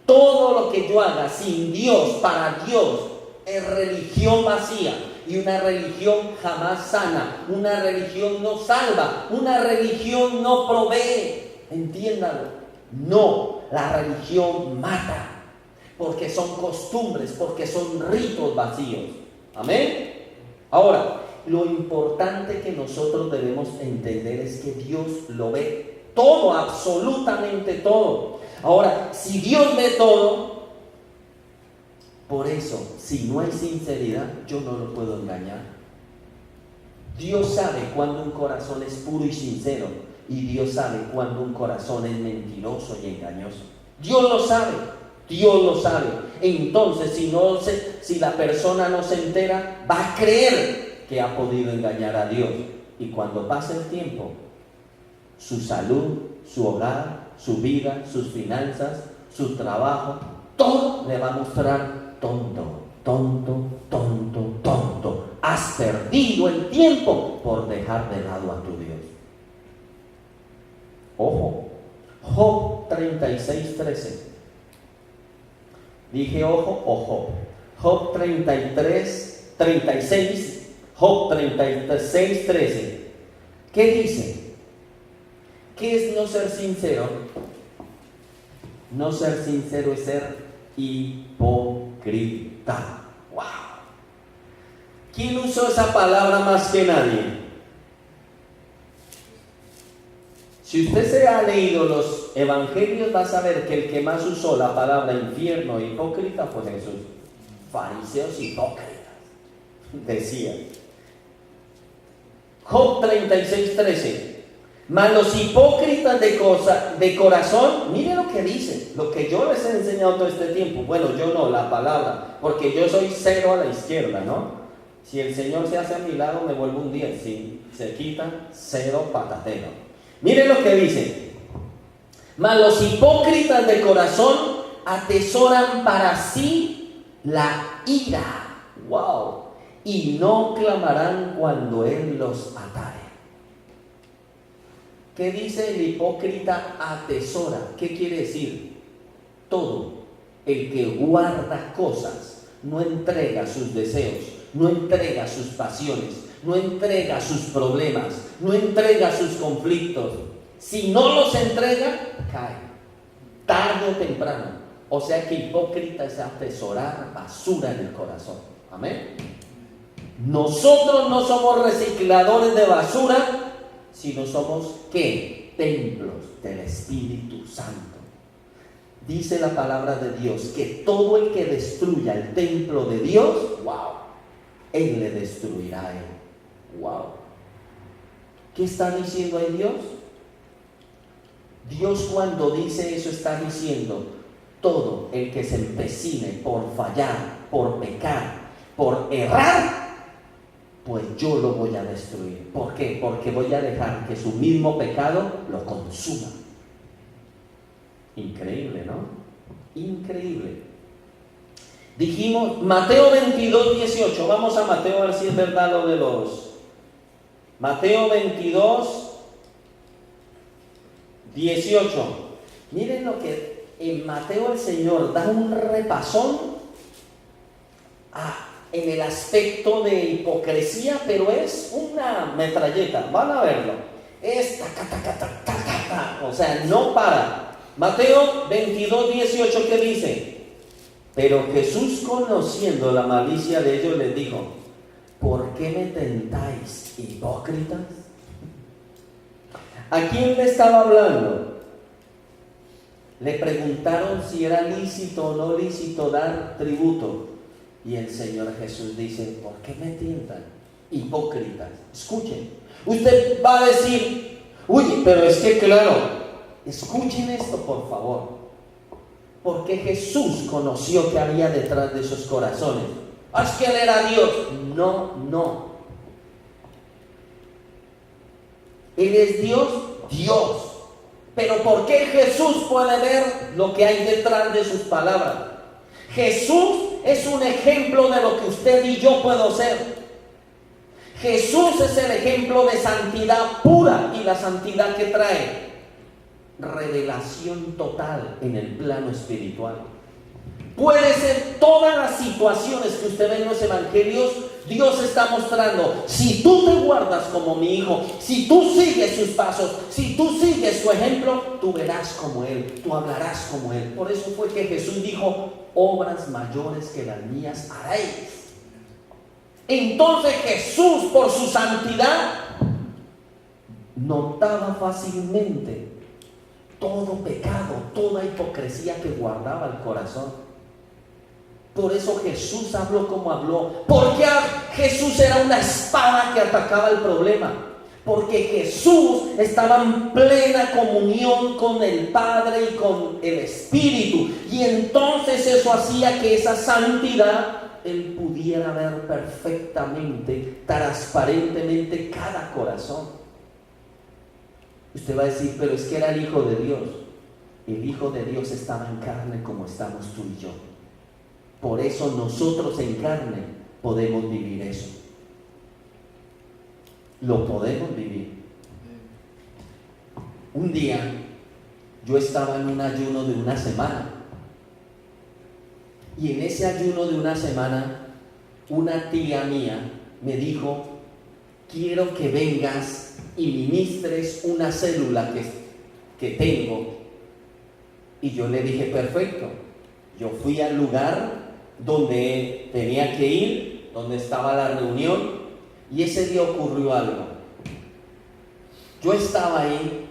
Todo lo que yo haga sin Dios, para Dios, es religión vacía. Y una religión jamás sana. Una religión no salva. Una religión no provee. Entiéndalo. No, la religión mata, porque son costumbres, porque son ritos vacíos. Amén. Ahora, lo importante que nosotros debemos entender es que Dios lo ve todo, absolutamente todo. Ahora, si Dios ve todo, por eso, si no hay sinceridad, yo no lo puedo engañar. Dios sabe cuando un corazón es puro y sincero. Y Dios sabe cuando un corazón es mentiroso y engañoso. Dios lo sabe, Dios lo sabe. Entonces, si la persona no se entera, va a creer que ha podido engañar a Dios. Y cuando pase el tiempo, su salud, su hogar, su vida, sus finanzas, su trabajo, todo le va a mostrar tonto, tonto, tonto, tonto. Has perdido el tiempo por dejar de lado a tu Dios. Ojo, Job 36:13. Dije ojo o Job. Job 36, Job 36:13. ¿Qué dice? ¿Qué es no ser sincero? No ser sincero es ser hipócrita. ¡Wow! ¿Quién usó esa palabra más que nadie? Si usted se ha leído los evangelios, va a saber que el que más usó la palabra infierno e hipócrita fue Jesús. Fariseos hipócritas, decía. Job 36:13. Mas los hipócritas de corazón, mire lo que dice, lo que yo les he enseñado todo este tiempo. Bueno, yo no, la palabra, porque yo soy cero a la izquierda, ¿no? Si el Señor se hace a mi lado, me vuelvo un 10. Si se quita, cero patatero. Mire lo que dice. Mas los hipócritas de corazón atesoran para sí la ira. ¡Wow! Y no clamarán cuando Él los atare. ¿Qué dice el hipócrita atesora? ¿Qué quiere decir? Todo. El que guarda cosas, no entrega sus deseos, no entrega sus pasiones, no entrega sus problemas, no entrega sus conflictos. Si no los entrega, cae, tarde o temprano. O sea que hipócrita es atesorar basura en el corazón. Amén. Nosotros no somos recicladores de basura, sino somos, ¿qué? Templos del Espíritu Santo. Dice la palabra de Dios que todo el que destruya el templo de Dios, wow, Él le destruirá a él. ¡Wow! ¿Qué está diciendo ahí Dios? Dios cuando dice eso está diciendo, todo el que se empecine por fallar, por pecar, por errar, pues yo lo voy a destruir. ¿Por qué? Porque voy a dejar que su mismo pecado lo consuma. Increíble, ¿no? Increíble. Dijimos, Mateo 22, 18. Vamos a Mateo a ver si es verdad lo de los... Mateo 22, 18. Miren lo que en Mateo el Señor da un repasón en el aspecto de hipocresía, pero es una metralleta. Van a verlo. Es o sea, no para. Mateo 22, 18, ¿qué dice? Pero Jesús, conociendo la malicia de ellos, les dijo: ¿por qué me tentáis, hipócritas? ¿A quién le estaba hablando? Le preguntaron si era lícito o no lícito dar tributo. Y el Señor Jesús dice: ¿por qué me tientan, hipócritas? Escuchen. Usted va a decir: uy, pero es que claro, escuchen esto por favor. Porque Jesús conoció que había detrás de esos corazones. ¿Es que Él era Dios? No, no. Él es Dios, Dios. Pero ¿por qué Jesús puede ver lo que hay detrás de sus palabras? Jesús es un ejemplo de lo que usted y yo puedo ser. Jesús es el ejemplo de santidad pura, y la santidad que trae revelación total en el plano espiritual. Puede ser todas las situaciones que usted ve en los evangelios. Dios está mostrando: si tú te guardas como mi hijo, si tú sigues sus pasos, si tú sigues su ejemplo, tú verás como Él, tú hablarás como Él. Por eso fue que Jesús dijo: obras mayores que las mías haréis. Entonces Jesús, por su santidad, notaba fácilmente todo pecado, toda hipocresía que guardaba el corazón. Por eso Jesús habló como habló. Porque Jesús era una espada que atacaba el problema. Porque Jesús estaba en plena comunión con el Padre y con el Espíritu. Y entonces eso hacía que esa santidad Él pudiera ver perfectamente, transparentemente cada corazón. Usted va a decir: pero es que era el Hijo de Dios. El Hijo de Dios estaba en carne como estamos tú y yo. Por eso nosotros en carne podemos vivir eso. Lo podemos vivir. Un día yo estaba en un ayuno de una semana. Y en ese ayuno de una semana, una tía mía me dijo: quiero que vengas y ministres una célula que tengo. Y yo le dije: perfecto. Yo fui al lugar donde tenía que ir, donde estaba la reunión, y ese día ocurrió algo. Yo estaba ahí,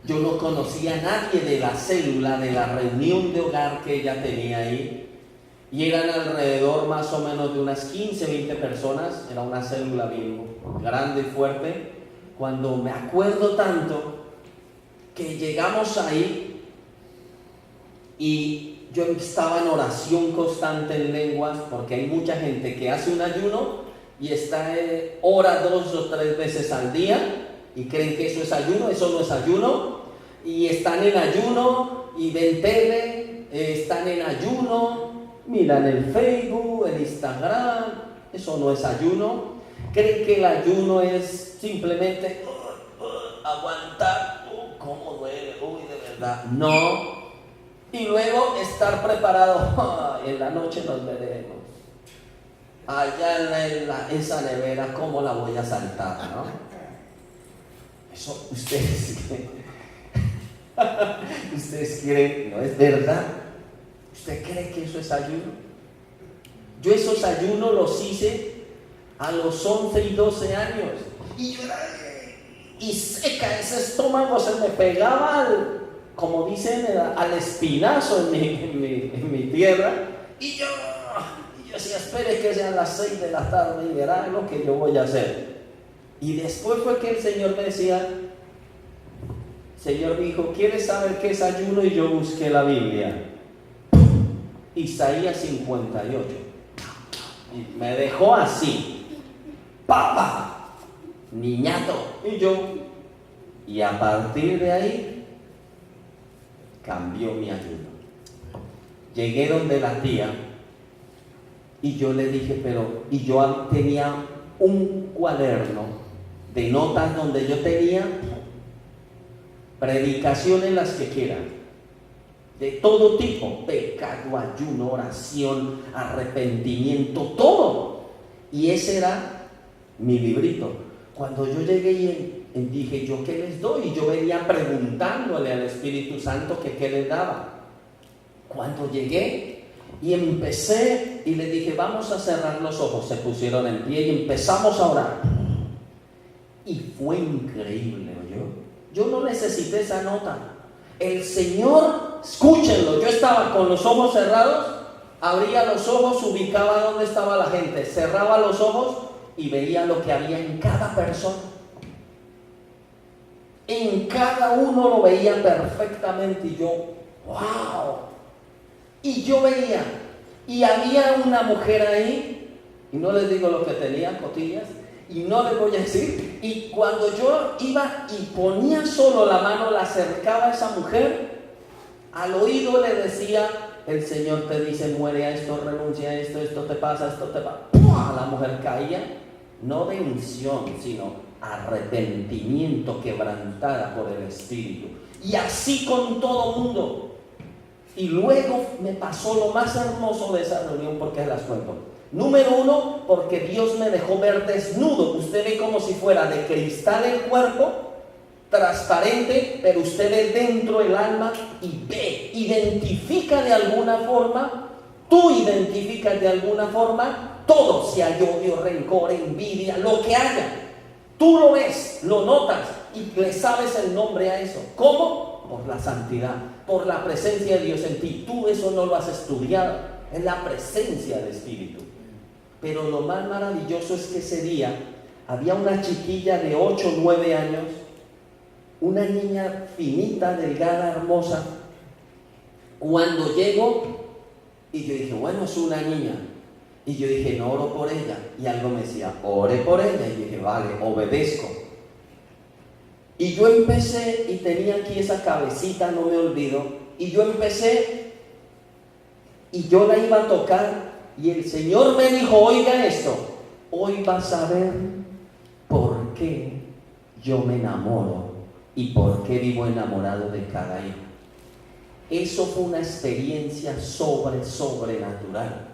yo no conocía a nadie de la célula, de la reunión de hogar que ella tenía ahí, y eran alrededor más o menos de unas 15, 20 personas. Era una célula bien grande y fuerte. Cuando me acuerdo tanto que llegamos ahí y yo estaba en oración constante en lenguas, porque hay mucha gente que hace un ayuno y está ora 2 o 3 veces al día y creen que eso es ayuno. Eso no es ayuno. Y están en ayuno y ven tele, están en ayuno, miran el Facebook, el Instagram. Eso no es ayuno. Creen que el ayuno es simplemente aguantar. ¿Cómo duele? Uy, de verdad. No. Y luego estar preparado. En la noche nos veremos. Allá en esa nevera, ¿cómo la voy a saltar, no? Eso ustedes creen. Ustedes creen, no es verdad. ¿Usted cree que eso es ayuno? Yo esos ayunos los hice a los 11 y 12 años. Y yo era seca, ese estómago se me pegaba como dicen, al espinazo en mi tierra. Y yo así decía, espere que sean las 6 de la tarde y verá lo que yo voy a hacer. Y después fue que el Señor me decía, Señor me dijo, ¿quieres saber qué es ayuno? Y yo busqué la Biblia. Isaías 58. Y me dejó así. ¡Papá! Niñato. Y a partir de ahí cambió mi ayuno. Llegué donde la tía y yo le dije, y yo tenía un cuaderno de notas donde yo tenía predicaciones las que quieran, de todo tipo, pecado, ayuno, oración, arrepentimiento, todo. Y ese era mi librito. Cuando yo llegué y dije, ¿yo qué les doy? Y yo venía preguntándole al Espíritu Santo que qué les daba. Cuando llegué y empecé y le dije, vamos a cerrar los ojos, se pusieron en pie y empezamos a orar. Y fue increíble, ¿oyó? Yo no necesité esa nota. El Señor, escúchenlo, yo estaba con los ojos cerrados, abría los ojos, ubicaba dónde estaba la gente, cerraba los ojos y veía lo que había en cada persona. En cada uno lo veía perfectamente y yo, ¡wow! Y yo veía, y había una mujer ahí, y no les digo lo que tenía, cotillas, y no les voy a decir, y cuando yo iba y ponía solo la mano, la acercaba a esa mujer, al oído le decía, el Señor te dice, muere a esto, renuncia a esto, esto te pasa, esto te pasa. ¡Pua! La mujer caía, no de unción, sino arrepentimiento, quebrantada por el Espíritu. Y así con todo mundo. Y luego me pasó lo más hermoso de esa reunión, porque las cuento. Número 1, porque Dios me dejó ver desnudo. Usted ve como si fuera de cristal el cuerpo, transparente, pero usted ve dentro el alma y ve, identifica de alguna forma, tú identificas de alguna forma todo, si hay odio, rencor, envidia, lo que haya. Tú lo ves, lo notas y le sabes el nombre a eso. ¿Cómo? Por la santidad, por la presencia de Dios en ti. Tú eso no lo has estudiado, es la presencia del Espíritu. Pero lo más maravilloso es que ese día había una chiquilla de 8 o 9 años, una niña finita, delgada, hermosa. Cuando llego, y yo dije, bueno, es una niña. Y yo dije, no oro por ella. Y algo me decía, ore por ella. Y yo dije, vale, obedezco. Y yo empecé, y tenía aquí esa cabecita, no me olvido. Y yo empecé, y yo la iba a tocar. Y el Señor me dijo, oiga esto, hoy vas a ver por qué yo me enamoro y por qué vivo enamorado de cada hijo. Eso fue una experiencia sobrenatural.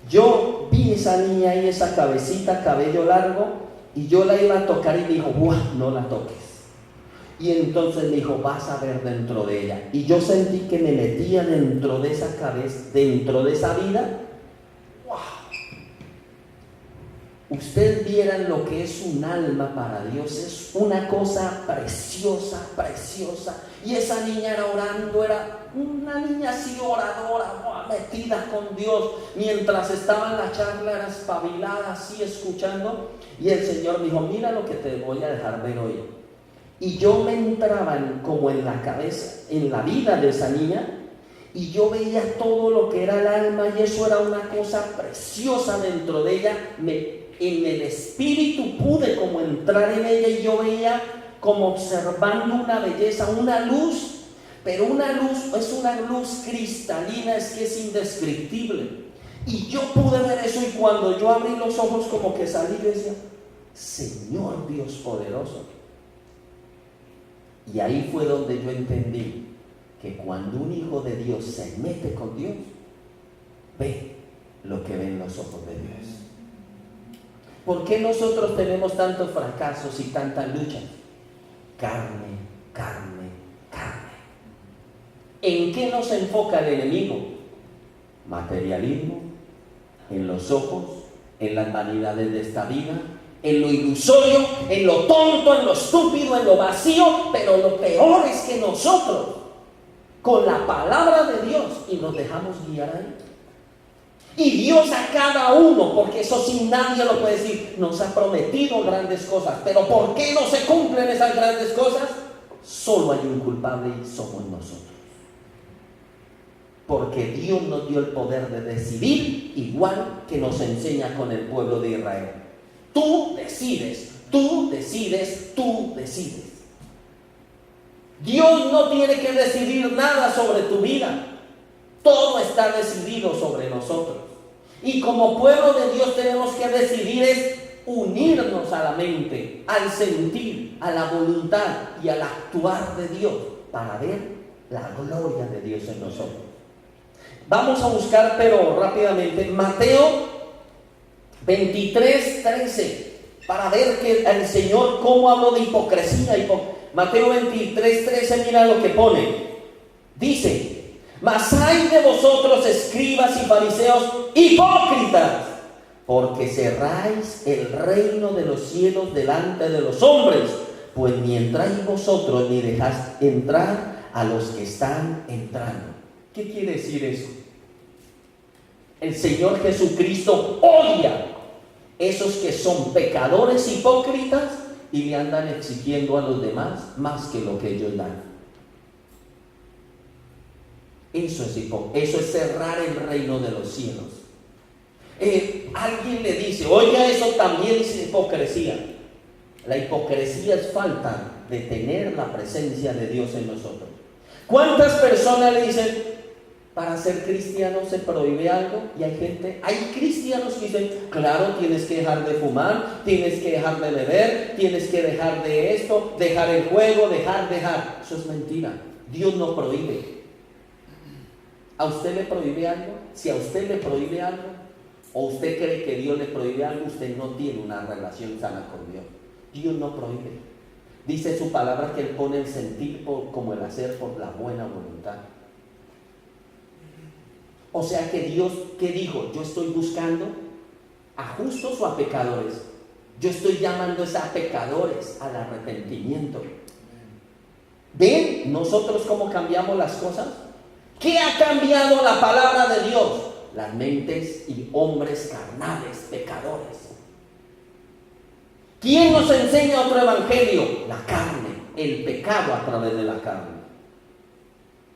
Yo vi esa niña ahí, esa cabecita, cabello largo, y yo la iba a tocar y me dijo, ¡buah! No la toques. Y entonces me dijo, vas a ver dentro de ella. Y yo sentí que me metía dentro de esa cabeza, dentro de esa vida. Ustedes vieran lo que es un alma para Dios, es una cosa preciosa, preciosa. Y esa niña era orando, era una niña así oradora, metida con Dios. Mientras estaba en la charla era espabilada, así escuchando. Y el Señor me dijo, mira lo que te voy a dejar ver hoy. Y yo me entraba como en la cabeza, en la vida de esa niña. Y yo veía todo lo que era el alma y eso era una cosa preciosa dentro de ella. En el espíritu pude como entrar en ella y yo veía como observando una belleza, una luz, pero una luz, es una luz cristalina, es que es indescriptible. Y yo pude ver eso y cuando yo abrí los ojos como que salí, yo decía, Señor Dios poderoso. Y ahí fue donde yo entendí que cuando un hijo de Dios se mete con Dios, ve lo que ven los ojos de Dios. ¿Por qué nosotros tenemos tantos fracasos y tantas luchas? Carne, carne, carne. ¿En qué nos enfoca el enemigo? Materialismo, en los ojos, en las vanidades de esta vida, en lo ilusorio, en lo tonto, en lo estúpido, en lo vacío, pero lo peor es que nosotros, con la palabra de Dios, y nos dejamos guiar ahí. Y Dios a cada uno, porque eso sin nadie lo puede decir, nos ha prometido grandes cosas. Pero ¿por qué no se cumplen esas grandes cosas? Solo hay un culpable y somos nosotros. Porque Dios nos dio el poder de decidir, igual que nos enseña con el pueblo de Israel. Tú decides, tú decides, tú decides. Dios no tiene que decidir nada sobre tu vida. Todo está decidido sobre nosotros. Y como pueblo de Dios tenemos que decidir es unirnos a la mente, al sentir, a la voluntad y al actuar de Dios para ver la gloria de Dios en nosotros. Vamos a buscar, pero rápidamente, Mateo 23:13, para ver que el Señor cómo habló de hipocresía. Mateo 23:13, mira lo que pone. Dice: mas ay de vosotros, escribas y fariseos, hipócritas, porque cerráis el reino de los cielos delante de los hombres, pues ni entráis vosotros ni dejáis entrar a los que están entrando. ¿Qué quiere decir eso? El Señor Jesucristo odia esos que son pecadores hipócritas y le andan exigiendo a los demás más que lo que ellos dan. Eso es cerrar el reino de los cielos. Alguien le dice, oiga, eso también es hipocresía. La hipocresía es falta de tener la presencia de Dios en nosotros. ¿Cuántas personas le dicen, para ser cristiano se prohíbe algo? Y hay cristianos que dicen, claro, tienes que dejar de fumar, tienes que dejar de beber, tienes que dejar de esto, dejar el juego, dejar. Eso es mentira. Dios no prohíbe. ¿A usted le prohíbe algo? Si a usted le prohíbe algo, o usted cree que Dios le prohíbe algo, usted no tiene una relación sana con Dios. Dios no prohíbe. Dice su palabra que Él pone el sentir como el hacer por la buena voluntad. O sea que Dios, ¿qué dijo? Yo estoy buscando a justos o a pecadores. Yo estoy llamando a pecadores al arrepentimiento. ¿Ven nosotros cómo cambiamos las cosas? ¿Qué ha cambiado la palabra de Dios? Las mentes y hombres carnales, pecadores. ¿Quién nos enseña otro evangelio? La carne, el pecado a través de la carne.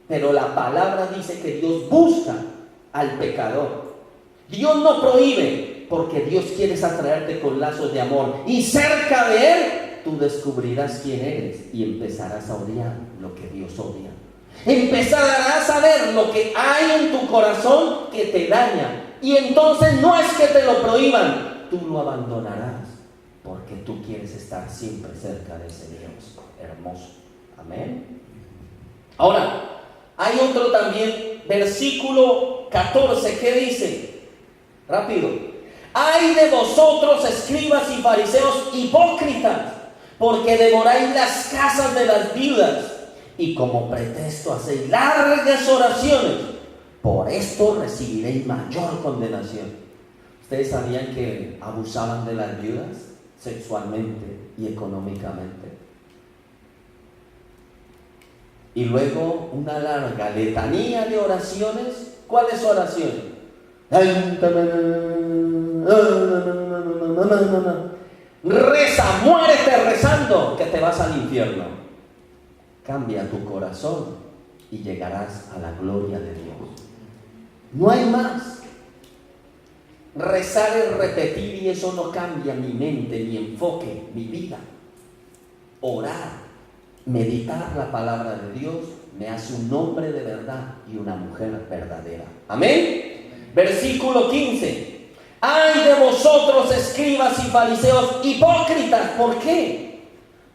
Pero la palabra dice que Dios busca al pecador. Dios no prohíbe, porque Dios quiere atraerte con lazos de amor. Y cerca de Él, tú descubrirás quién eres y empezarás a odiar lo que Dios odia. Empezarás a ver lo que hay en tu corazón que te daña. Y entonces no es que te lo prohíban, tú lo abandonarás, porque tú quieres estar siempre cerca de ese Dios hermoso. Amén. Ahora, hay otro también, versículo 14, ¿qué dice? Rápido. Ay de vosotros, escribas y fariseos hipócritas, porque devoráis las casas de las viudas y como pretexto hacéis largas oraciones. Por esto recibiréis mayor condenación. ¿Ustedes sabían que abusaban de las viudas sexualmente y económicamente? Y luego una larga letanía de oraciones. ¿Cuáles oraciones? Reza, muérete rezando, que te vas al infierno. Cambia tu corazón y llegarás a la gloria de Dios. No hay más. Rezar es repetir y eso no cambia mi mente, mi enfoque, mi vida. Orar, meditar la palabra de Dios me hace un hombre de verdad y una mujer verdadera. Amén. Versículo 15. Ay de vosotros, escribas y fariseos hipócritas. ¿Por qué?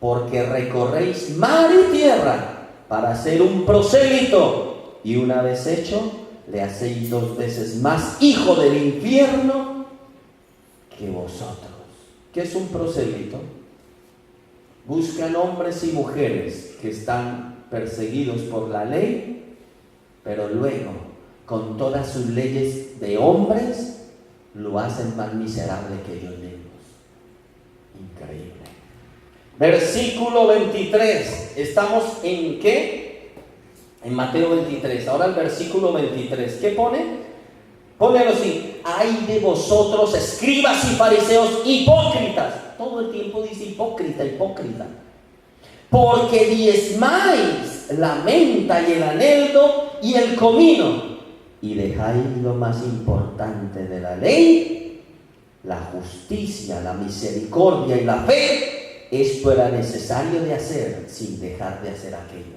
Porque recorréis mar y tierra para ser un prosélito, y una vez hecho, le hacéis 2 veces más hijo del infierno que vosotros. ¿Qué es un prosélito? Buscan hombres y mujeres que están perseguidos por la ley, pero luego, con todas sus leyes de hombres, lo hacen más miserable que ellos mismos. Increíble. Versículo 23. ¿Estamos en qué? En Mateo 23. Ahora el versículo 23. ¿Qué pone? Ponelo así. ay de vosotros, escribas y fariseos hipócritas. Todo el tiempo dice hipócrita, hipócrita. Porque diezmáis la menta y el eneldo y el comino, y dejáis lo más importante de la ley, la justicia, la misericordia y la fe. Esto era necesario de hacer sin dejar de hacer aquello.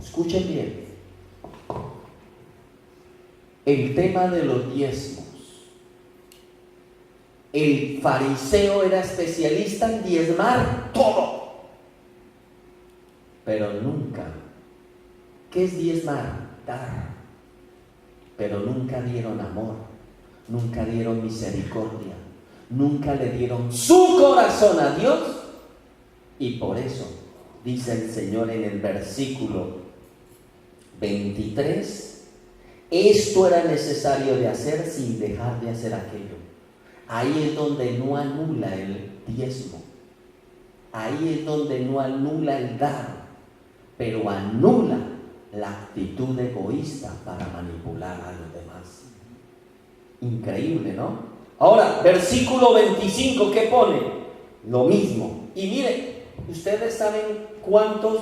Escuchen bien. El tema de los diezmos. El fariseo era especialista en diezmar todo. Pero nunca. ¿Qué es diezmar? Dar. Pero nunca dieron amor. Nunca dieron misericordia. Nunca le dieron su corazón a Dios. Y por eso dice el Señor en el versículo 23, esto era necesario de hacer sin dejar de hacer aquello. Ahí es donde no anula el diezmo. Ahí es donde no anula el dar, pero anula la actitud egoísta para manipular a los demás. Increíble, ¿no? Ahora, versículo 25, ¿qué pone? Lo mismo. Y mire, ¿ustedes saben cuántos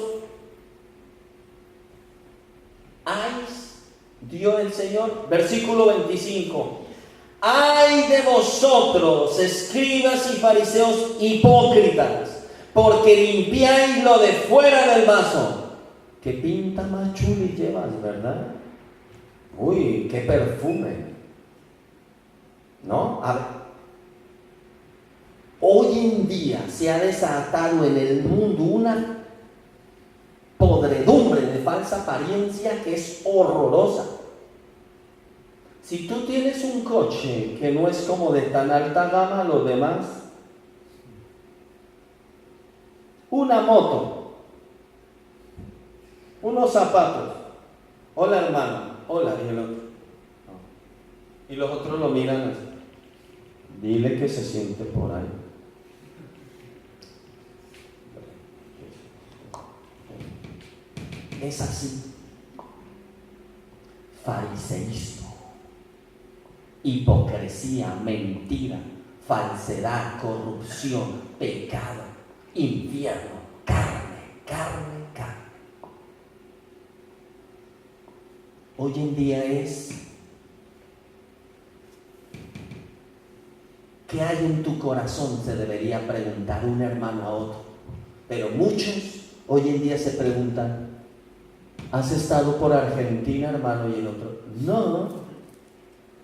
ayes dio el Señor? Versículo 25. Ay de vosotros, escribas y fariseos hipócritas, porque limpiáis lo de fuera del vaso. Qué pinta más chuli llevas, ¿verdad? Uy, qué perfume, ¿no? A ver, hoy en día se ha desatado en el mundo una podredumbre de falsa apariencia que es horrorosa. Si tú tienes un coche que no es como de tan alta gama a los demás, una moto, unos zapatos, hola hermano, hola, y el otro, y los otros lo miran así, dile que se siente por ahí. Es así. Fariseísmo, hipocresía, mentira, falsedad, corrupción, pecado, infierno, carne, carne, carne. Hoy en día es ¿qué hay en tu corazón? Se debería preguntar un hermano a otro. Pero muchos hoy en día se preguntan, ¿has estado por Argentina, hermano? Y el otro, no.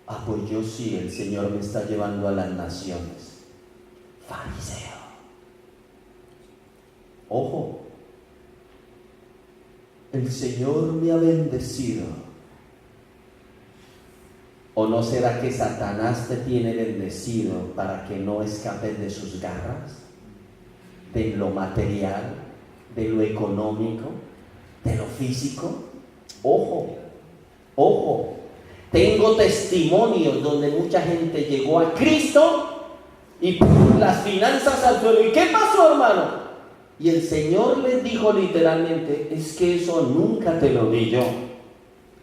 Ah, pues yo sí, el Señor me está llevando a las naciones. Fariseo. Ojo, el Señor me ha bendecido. ¿O no será que Satanás te tiene bendecido para que no escapes de sus garras? De lo material, de lo económico, de lo físico. Ojo, ojo. Tengo testimonios donde mucha gente llegó a Cristo y las finanzas al suelo. ¿Y qué pasó, hermano? Y el Señor les dijo literalmente, es que eso nunca te lo di yo.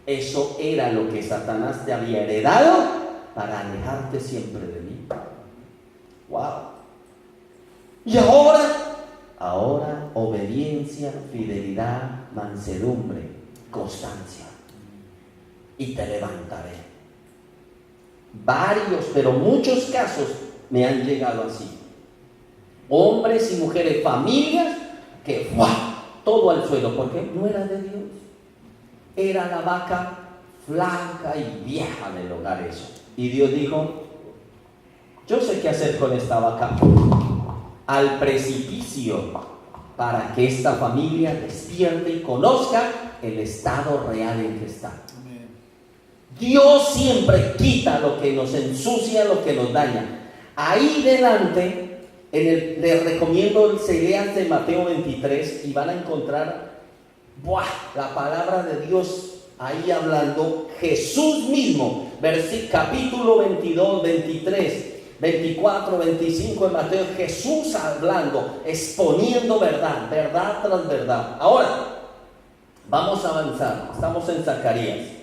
Eso era lo que Satanás te había heredado para alejarte siempre de mí. Wow. Y ahora obediencia, fidelidad, mansedumbre, constancia. Y te levantaré. Varios, pero muchos casos me han llegado así. Hombres y mujeres, familias que ¡buah! Todo al suelo, porque no era de Dios. Era la vaca flaca y vieja del hogar eso. Y Dios dijo, yo sé qué hacer con esta vaca. Al precipicio, para que esta familia despierte y conozca el estado real en que está. Dios siempre quita lo que nos ensucia, lo que nos daña. Ahí delante, les recomiendo se lean de Mateo 23 y van a encontrar la palabra de Dios ahí hablando. Jesús mismo, capítulo 22, 23, 24, 25 en Mateo, Jesús hablando, exponiendo verdad, verdad tras verdad. Ahora, vamos a avanzar, estamos en Zacarías.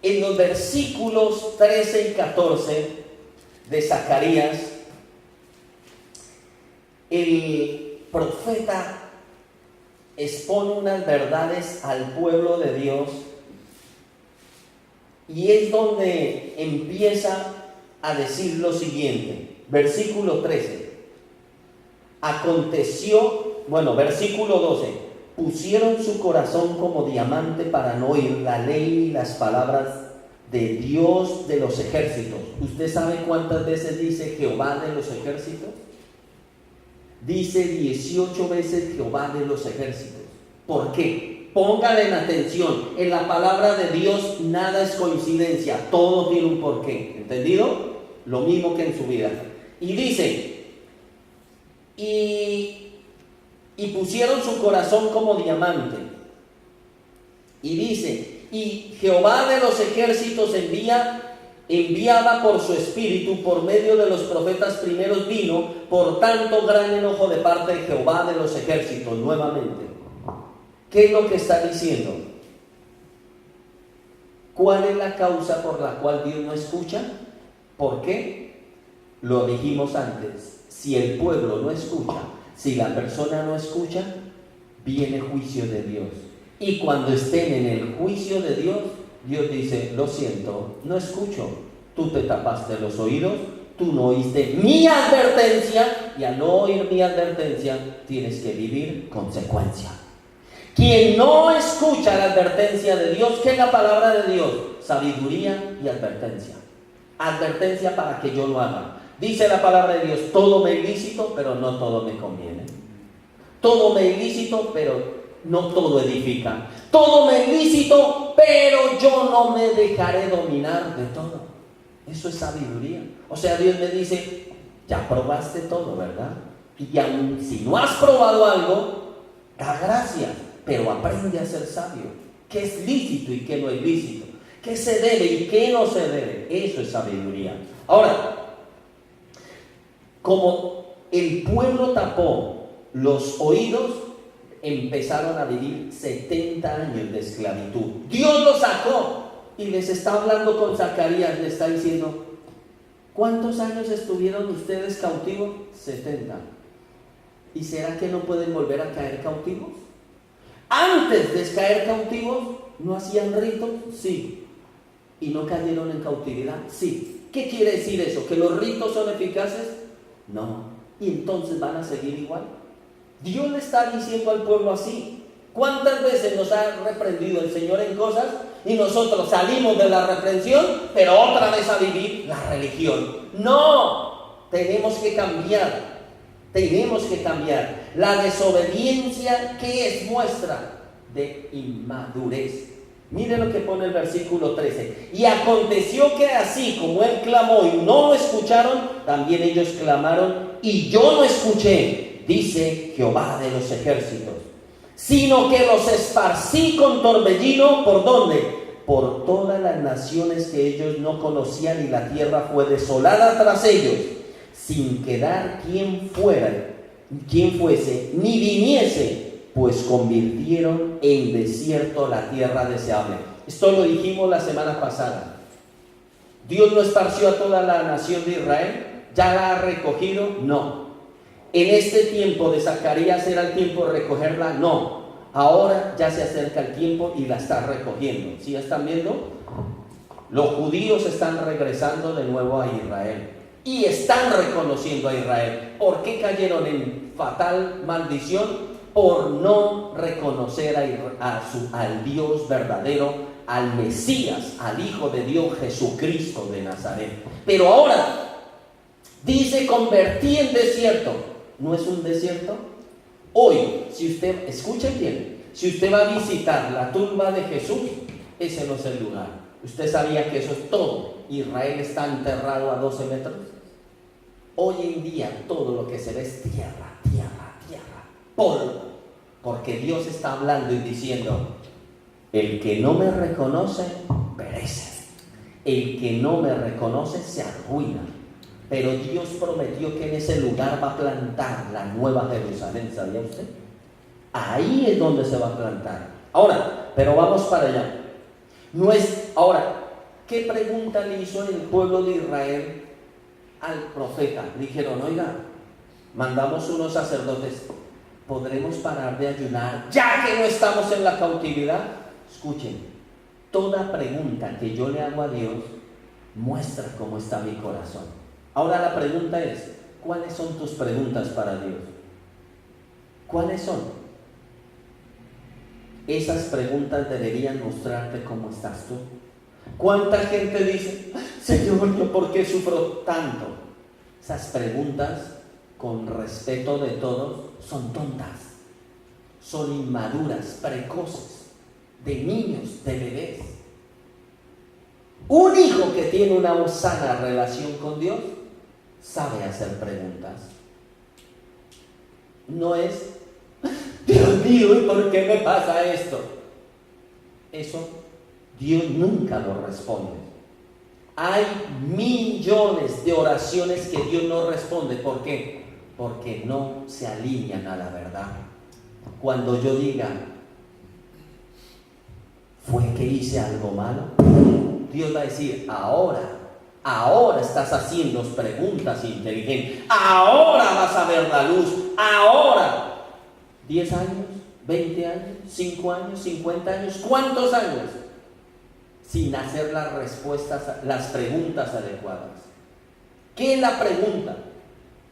en los versículos 13 y 14 de Zacarías, el profeta expone unas verdades al pueblo de Dios, y es donde empieza a decir lo siguiente. Versículo 13. Versículo 12. Pusieron su corazón como diamante para no oír la ley y las palabras de Dios de los ejércitos. ¿Usted sabe cuántas veces dice Jehová de los ejércitos? Dice 18 veces Jehová de los ejércitos. ¿Por qué? Póngale en atención. En la palabra de Dios nada es coincidencia, todo tiene un porqué. ¿Entendido? Lo mismo que en su vida. Y dice, y pusieron su corazón como diamante. Y dice, y Jehová de los ejércitos enviaba por su espíritu, por medio de los profetas primeros vino, por tanto gran enojo de parte de Jehová de los ejércitos. Nuevamente, ¿qué es lo que está diciendo? ¿Cuál es la causa por la cual Dios no escucha? ¿Por qué? Lo dijimos antes. Si el pueblo no escucha, si la persona no escucha, viene juicio de Dios. Y cuando estén en el juicio de Dios, Dios dice, lo siento, no escucho. Tú te tapaste los oídos, tú no oíste mi advertencia, y al no oír mi advertencia, tienes que vivir consecuencia. Quien no escucha la advertencia de Dios, ¿qué es la palabra de Dios? Sabiduría y advertencia. Advertencia para que yo lo haga. Dice la palabra de Dios, todo me es lícito, pero no todo me conviene. Todo me es lícito, pero no todo edifica. Todo me es lícito, pero yo no me dejaré dominar de todo. Eso es sabiduría. O sea, Dios me dice, ya probaste todo, ¿verdad? Y aun si no has probado algo, da gracias, pero aprende a ser sabio. ¿Qué es lícito y qué no es lícito? ¿Qué se debe y qué no se debe? Eso es sabiduría. Ahora, como el pueblo tapó los oídos, empezaron a vivir 70 años de esclavitud. Dios los sacó y les está hablando con Zacarías, le está diciendo, ¿cuántos años estuvieron ustedes cautivos? 70. ¿Y será que no pueden volver a caer cautivos? Antes de caer cautivos, ¿no hacían ritos? Sí. ¿Y no cayeron en cautividad? Sí. ¿Qué quiere decir eso? ¿Que los ritos son eficaces? No. ¿Y entonces van a seguir igual? Dios le está diciendo al pueblo así. ¿Cuántas veces nos ha reprendido el Señor en cosas y nosotros salimos de la reprensión, pero otra vez a vivir la religión? No, tenemos que cambiar. Tenemos que cambiar. La desobediencia, ¿qué es muestra? De inmadurez. Mire lo que pone el versículo 13. Y aconteció que así como él clamó y no lo escucharon, también ellos clamaron y yo no escuché, dice Jehová de los ejércitos, sino que los esparcí con torbellino. ¿Por dónde? Por todas las naciones que ellos no conocían, y la tierra fue desolada tras ellos, sin quedar quien fuese, ni viniese, pues convirtieron en desierto la tierra deseable. Esto lo dijimos la semana pasada. Dios no esparció a toda la nación de Israel, ¿ya la ha recogido? No. En este tiempo de Zacarías era el tiempo de recogerla, no. Ahora ya se acerca el tiempo y la está recogiendo. ¿Sí están viendo? Los judíos están regresando de nuevo a Israel y están reconociendo a Israel. ¿Por qué cayeron en fatal maldición? Por no reconocer al Dios verdadero, al Mesías, al Hijo de Dios, Jesucristo de Nazaret. Pero ahora dice, convertí en desierto. ¿No es un desierto? Hoy, si usted, escuchen bien, si usted va a visitar la tumba de Jesús, ese no es el lugar. ¿Usted sabía que eso es todo? Israel está enterrado a 12 metros. Hoy en día todo lo que se ve es tierra, tierra, tierra, polvo. Porque Dios está hablando y diciendo, el que no me reconoce, perece. El que no me reconoce, se arruina. Pero Dios prometió que en ese lugar va a plantar la nueva Jerusalén, ¿sabía usted? Ahí es donde se va a plantar. Ahora, pero vamos para allá. Ahora, ¿Qué pregunta le hizo el pueblo de Israel al profeta? Dijeron, oiga, mandamos unos sacerdotes, ¿podremos parar de ayunar ya que no estamos en la cautividad? Escuchen, toda pregunta que yo le hago a Dios muestra cómo está mi corazón. Ahora la pregunta es, ¿cuáles son tus preguntas para Dios? ¿Cuáles son? Esas preguntas deberían mostrarte cómo estás tú. ¿Cuánta gente dice, Señor, ¿yo por qué sufro tanto? Esas preguntas, con respeto de todos, son tontas, son inmaduras, precoces, de niños, de bebés. Un hijo que tiene una sana relación con Dios sabe hacer preguntas. No es, Dios mío, ¿y por qué me pasa esto? Eso Dios nunca lo responde. Hay millones de oraciones que Dios no responde. ¿Por qué? Porque no se alinean a la verdad. Cuando yo diga, ¿fue que hice algo malo? Dios va a decir, ahora estás haciendo preguntas inteligentes, ahora vas a ver la luz, ahora. 10 años, 20 años, 5 años, 50 años, ¿cuántos años? Sin hacer las respuestas, las preguntas adecuadas. ¿Qué es la pregunta?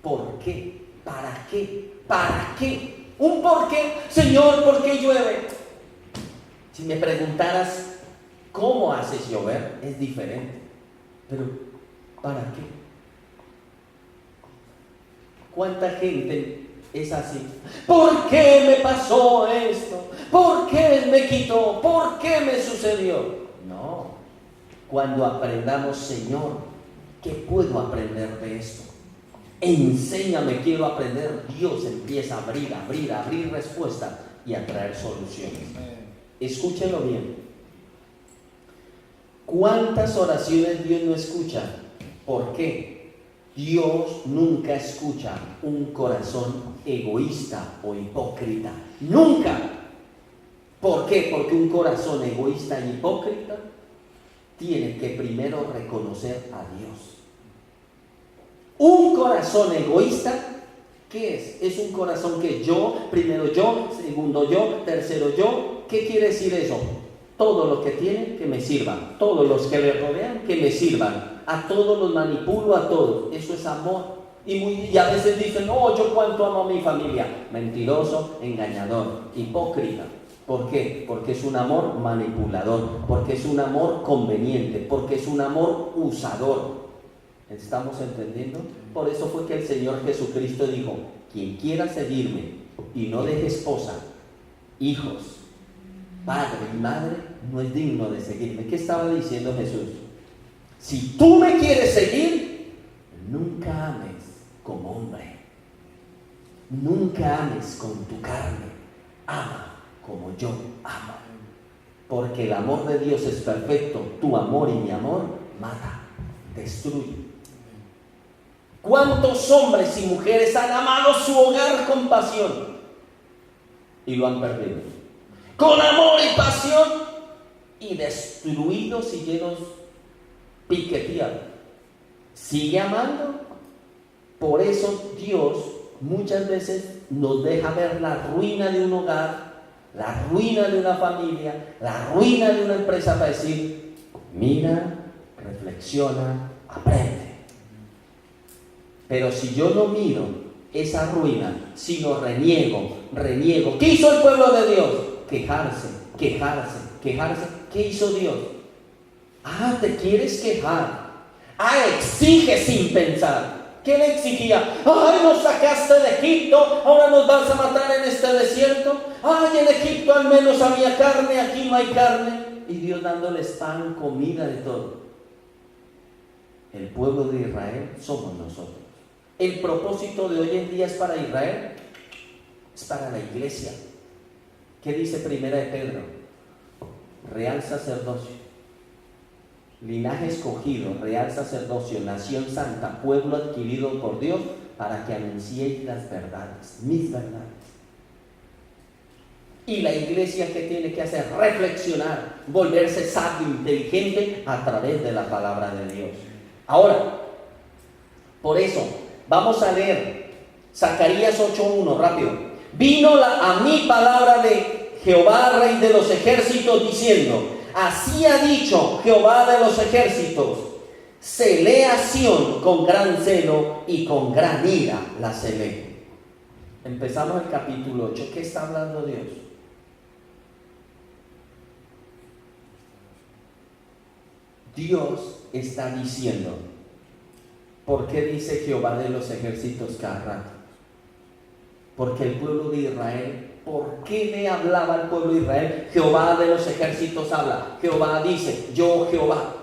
¿Por qué? ¿Para qué? ¿Para qué? Un por qué. Señor, ¿por qué llueve? Si me preguntaras cómo haces llover, es diferente. Pero, ¿para qué? ¿Cuánta gente es así? ¿Por qué me pasó esto? ¿Por qué me quitó? ¿Por qué me sucedió? No. Cuando aprendamos, Señor, ¿qué puedo aprender de esto? Enséñame, quiero aprender. Dios empieza a abrir respuestas y a traer soluciones. Escúchenlo bien. ¿Cuántas oraciones Dios no escucha? ¿Por qué? Dios nunca escucha un corazón egoísta o hipócrita. ¡Nunca! ¿Por qué? Porque un corazón egoísta e hipócrita tiene que primero reconocer a Dios. Un corazón egoísta, ¿qué es? Es un corazón que yo, primero yo, segundo yo, tercero yo. ¿Qué quiere decir eso? Todo lo que tienen, que me sirvan. Todos los que le rodean, que me sirvan. A todos los manipulo, a todos. Eso es amor. Y a veces dicen, no, yo cuánto amo a mi familia. Mentiroso, engañador, hipócrita. ¿Por qué? Porque es un amor manipulador, porque es un amor conveniente, porque es un amor usador. ¿Estamos entendiendo? Por eso fue que el Señor Jesucristo dijo, quien quiera seguirme y no deje esposa, hijos, padre y madre, no es digno de seguirme. ¿Qué estaba diciendo Jesús? Si tú me quieres seguir, nunca ames como hombre, nunca ames con tu carne, ama como yo amo, porque el amor de Dios es perfecto. Tu amor y mi amor mata, destruye. ¿Cuántos hombres y mujeres han amado su hogar con pasión y lo han perdido? Con amor y pasión, y destruidos y llenos, piqueteados. Sigue amando. Por eso Dios muchas veces nos deja ver la ruina de un hogar, la ruina de una familia, la ruina de una empresa, para decir, mira, reflexiona, aprende. Pero si yo no miro esa ruina, sino reniego, ¿qué hizo el pueblo de Dios? Quejarse. ¿Qué hizo Dios? ¿Te quieres quejar? Exige sin pensar. ¿Qué le exigía? Nos sacaste de Egipto, ahora nos vas a matar en este desierto. En Egipto al menos había carne, aquí no hay carne. Y Dios dándoles pan, comida, de todo. El pueblo de Israel somos nosotros. El propósito de hoy en día es para Israel, es para la iglesia. ¿Qué dice Primera de Pedro? Real sacerdocio, linaje escogido, real sacerdocio, nación santa, pueblo adquirido por Dios, para que anunciéis las verdades, mis verdades. Y la iglesia, ¿qué tiene que hacer? Reflexionar, volverse sabio, inteligente a través de la palabra de Dios. Ahora, por eso, vamos a leer Zacarías 8:1, rápido. Vino a mí palabra de Jehová, Rey de los ejércitos, diciendo: así ha dicho Jehová de los ejércitos, celé a Sión con gran celo y con gran ira la celé. Empezamos el capítulo 8. ¿Qué está hablando Dios? Dios está diciendo, ¿por qué dice Jehová de los ejércitos cada rato? Porque el pueblo de Israel, ¿por qué le hablaba al pueblo de Israel? Jehová de los ejércitos habla. Jehová dice, yo Jehová.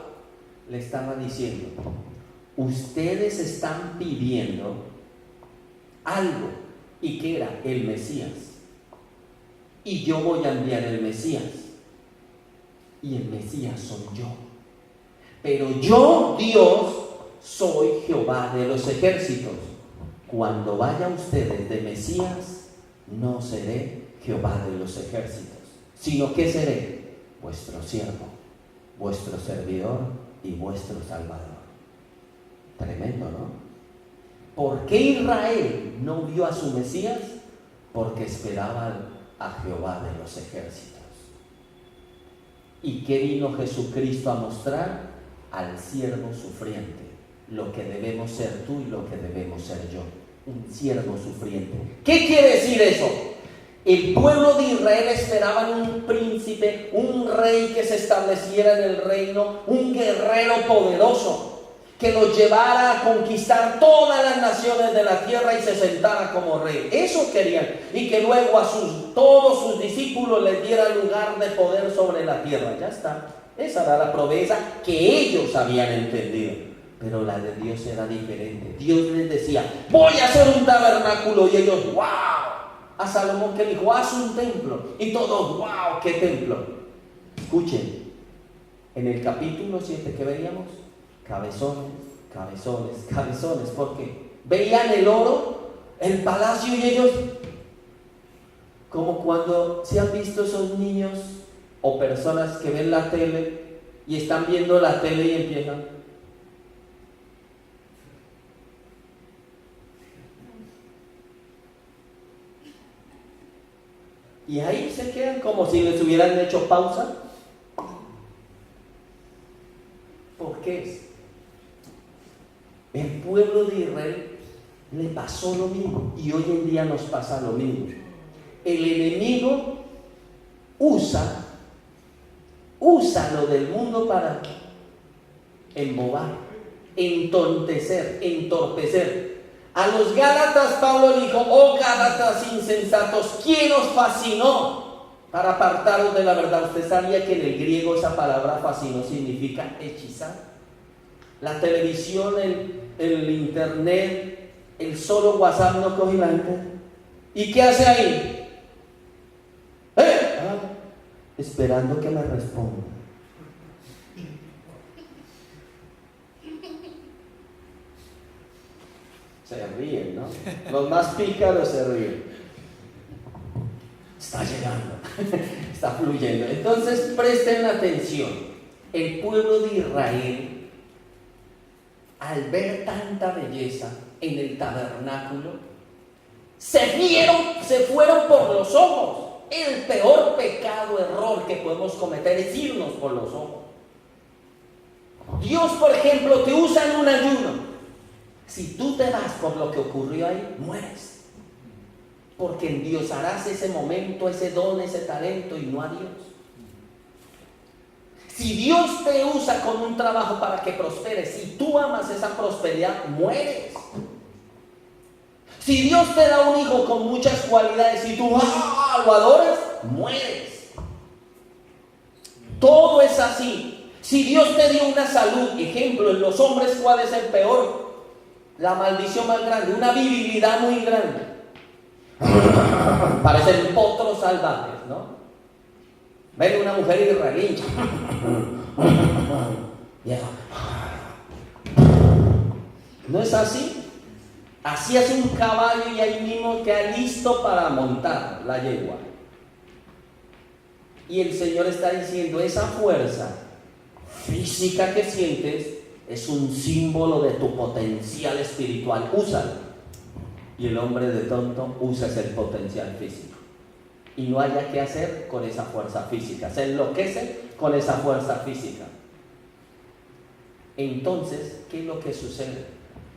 Le estaba diciendo, ustedes están pidiendo algo. ¿Y qué era? El Mesías. Y yo voy a enviar el Mesías. Y el Mesías soy yo. Pero yo, Dios, soy Jehová de los ejércitos. Cuando vayan ustedes de Mesías, no seré Jehová de los ejércitos, sino que seré vuestro siervo, vuestro servidor y vuestro salvador. Tremendo, ¿no? ¿Por qué Israel no vio a su Mesías? Porque esperaban a Jehová de los ejércitos. ¿Y qué vino Jesucristo a mostrar? Al siervo sufriente, lo que debemos ser tú y lo que debemos ser yo, un siervo sufriente. ¿Qué quiere decir eso? El pueblo de Israel esperaba un príncipe, un rey que se estableciera en el reino, un guerrero poderoso, que los llevara a conquistar todas las naciones de la tierra y se sentara como rey. Eso querían. Y que luego a todos sus discípulos les diera lugar de poder sobre la tierra. Ya está. Esa era la promesa que ellos habían entendido. Pero la de Dios era diferente. Dios les decía, voy a hacer un tabernáculo. Y ellos, wow. A Salomón que dijo, haz un templo. Y todos, wow, ¿qué templo? Escuchen, en el capítulo 7 que veíamos, cabezones, cabezones, cabezones, porque veían el oro, el palacio, y ellos, como cuando se han visto esos niños o personas que ven la tele y están viendo la tele y empiezan, y ahí se quedan como si les hubieran hecho pausa. ¿Por qué? El pueblo de Israel le pasó lo mismo y hoy en día nos pasa lo mismo. El enemigo usa lo del mundo para embobar, entontecer, entorpecer. A los Gálatas Pablo dijo, oh Gálatas insensatos, ¿quién os fascinó para apartaros de la verdad? Usted sabía que en el griego esa palabra fascinó significa hechizar. La televisión, el internet, el solo WhatsApp no coge la gente. ¿Y qué hace ahí? Esperando que me responda. Se ríen, ¿no? Los más pícaros se ríen. Está llegando, está fluyendo. Entonces presten atención. El pueblo de Israel, al ver tanta belleza en el tabernáculo, se fueron por los ojos. El peor pecado, error que podemos cometer es irnos por los ojos. Dios, por ejemplo, te usa en un ayuno. Si tú te vas por lo que ocurrió ahí, mueres. Porque endiosarás ese momento, ese don, ese talento y no a Dios. Si Dios te usa con un trabajo para que prosperes, si tú amas esa prosperidad, mueres. Si Dios te da un hijo con muchas cualidades y tú lo adoras, mueres. Todo es así. Si Dios te dio una salud, ejemplo, en los hombres, ¿cuál es el peor? La maldición más grande, una virilidad muy grande. Parecen potros salvajes, ¿no? Ven una mujer israelí. ¿No es así? Así es un caballo y ahí mismo queda listo para montar la yegua. Y el Señor está diciendo, esa fuerza física que sientes es un símbolo de tu potencial espiritual, úsalo. Y el hombre de tonto usa ese potencial físico y no haya qué hacer con esa fuerza física, se enloquece con esa fuerza física. Entonces, ¿qué es lo que sucede?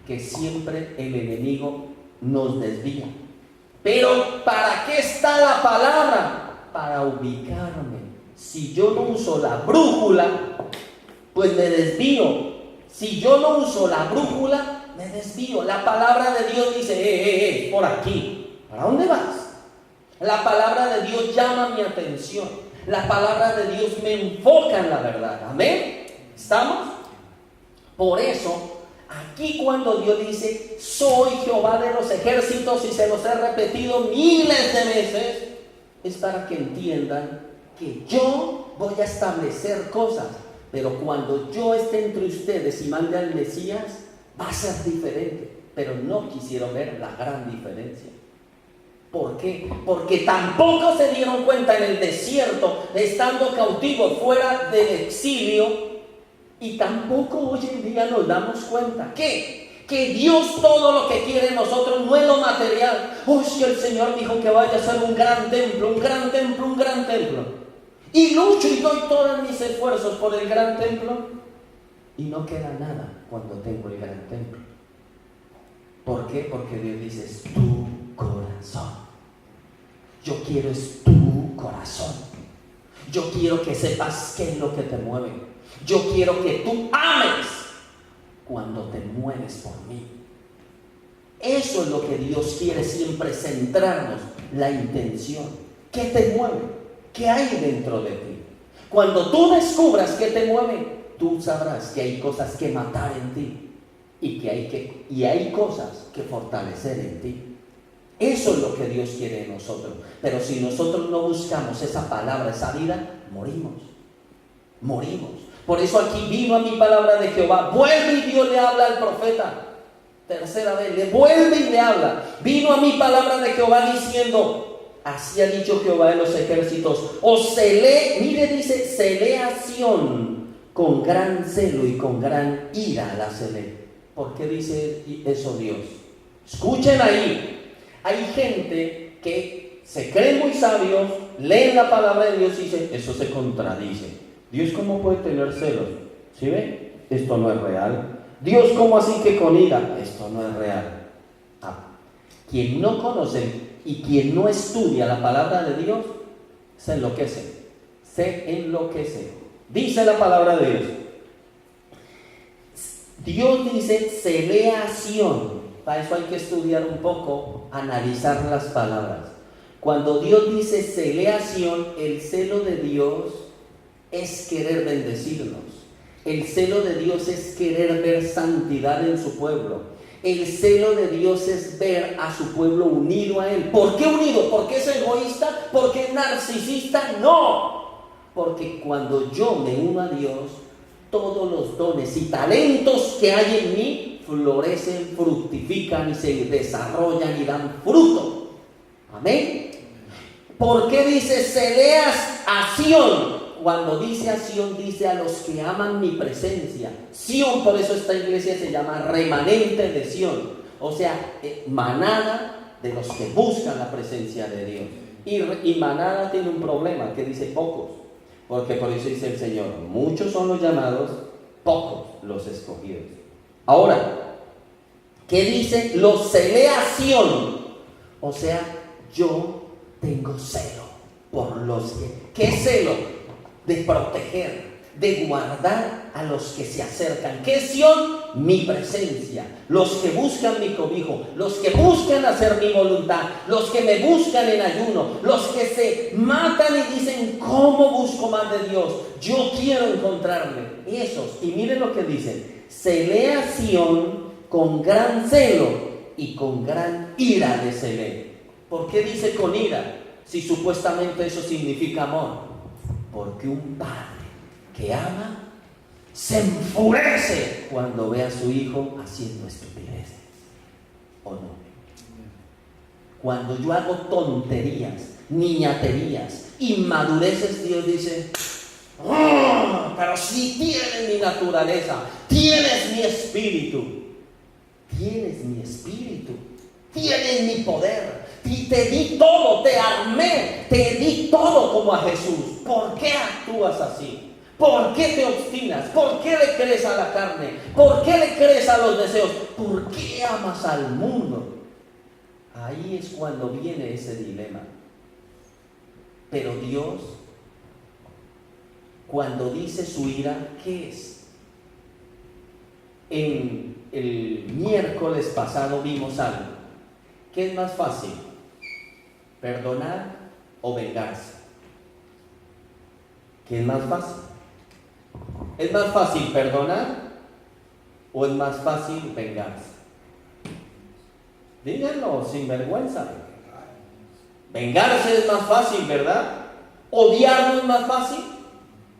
Que siempre el enemigo nos desvía. Pero ¿para qué está la palabra? Para ubicarme. Si yo no uso la brújula, pues me desvío. Si yo no uso la brújula, me desvío. La palabra de Dios dice, por aquí. ¿Para dónde vas? La palabra de Dios llama mi atención. La palabra de Dios me enfoca en la verdad. ¿Amén? ¿Estamos? Por eso, aquí cuando Dios dice, soy Jehová de los ejércitos, y se los he repetido miles de veces, es para que entiendan que yo voy a establecer cosas, pero cuando yo esté entre ustedes y mande al Mesías, va a ser diferente. Pero no quisieron ver la gran diferencia. ¿Por qué? Porque tampoco se dieron cuenta en el desierto, estando cautivos fuera del exilio, y tampoco hoy en día nos damos cuenta que Dios todo lo que quiere de nosotros no es lo material. Si el Señor dijo que vaya a ser un gran templo, un gran templo, un gran templo, y lucho y doy todos mis esfuerzos por el gran templo, y no queda nada cuando tengo el gran templo. ¿Por qué? Porque Dios dice, es tu corazón. Yo quiero es tu corazón. Yo quiero que sepas qué es lo que te mueve. Yo quiero que tú ames cuando te mueves por mí. Eso es lo que Dios quiere siempre, centrarnos, la intención. ¿Qué te mueve? ¿Qué hay dentro de ti? Cuando tú descubras qué te mueve, tú sabrás que hay cosas que matar en ti y hay cosas que fortalecer en ti. Eso es lo que Dios quiere de nosotros. Pero si nosotros no buscamos esa palabra, esa vida, morimos. Por eso aquí vino a mi palabra de Jehová. Vuelve y Dios le habla al profeta. Tercera vez, le vuelve y le habla. Vino a mi palabra de Jehová diciendo, así ha dicho Jehová de los ejércitos, mire, dice, celé a Sión con gran celo y con gran ira la celé. ¿Por qué dice eso Dios? Escuchen ahí. Hay gente que se creen muy sabios, leen la palabra de Dios y dicen, eso se contradice. Dios, ¿cómo puede tener celos? ¿Sí ve? Esto no es real. Dios, ¿cómo así que con ira? Esto no es real. Quien no conoce y quien no estudia la palabra de Dios, se enloquece. Dice la palabra de Dios. Dios dice, celé a Sión. Para eso hay que estudiar un poco, analizar las palabras. Cuando Dios dice celé a Sión, el celo de Dios es querer bendecirnos. El celo de Dios es querer ver santidad en su pueblo. El celo de Dios es ver a su pueblo unido a Él. ¿Por qué unido? ¿Porque es egoísta? ¿Porque es narcisista? No. Porque cuando yo me uno a Dios, todos los dones y talentos que hay en mí florecen, fructifican y se desarrollan y dan fruto. Amén. ¿Por qué dice celeas a Sión? Cuando dice a Sión, dice a los que aman mi presencia. Sión, por eso esta iglesia se llama remanente de Sión. O sea, manada de los que buscan la presencia de Dios. Y manada tiene un problema, que dice pocos. Porque por eso dice el Señor, muchos son los llamados, pocos los escogidos. Ahora, ¿qué dice? Los celé a Sión. O sea, yo tengo celo por los que... ¿Qué celo? De proteger, de guardar a los que se acercan. ¿Qué es Sión? Mi presencia. Los que buscan mi cobijo, los que buscan hacer mi voluntad, los que me buscan en ayuno, los que se matan y dicen, ¿cómo busco más de Dios? Yo quiero encontrarme. Esos. Y miren lo que dicen. Celé a Sión con gran celo y con gran ira de celé. ¿Por qué dice con ira? Si supuestamente eso significa amor. Porque un padre que ama se enfurece cuando ve a su hijo haciendo estupideces. ¿O no? Cuando yo hago tonterías, niñaterías, inmadureces, Dios dice, ¡oh! Pero si tienes mi naturaleza, tienes mi espíritu, tienes mi poder, y te di todo, te armé, te di todo como a Jesús. ¿Por qué actúas así? ¿Por qué te obstinas? ¿Por qué le crees a la carne? ¿Por qué le crees a los deseos? ¿Por qué amas al mundo? Ahí es cuando viene ese dilema. Pero Dios, cuando dice su ira, ¿qué es? En el miércoles pasado vimos algo. ¿Qué es más fácil? ¿Perdonar o vengarse? ¿Qué es más fácil? ¿Es más fácil perdonar o es más fácil vengarse? Díganlo sin vergüenza. Vengarse es más fácil, ¿verdad? Odiarlo es más fácil.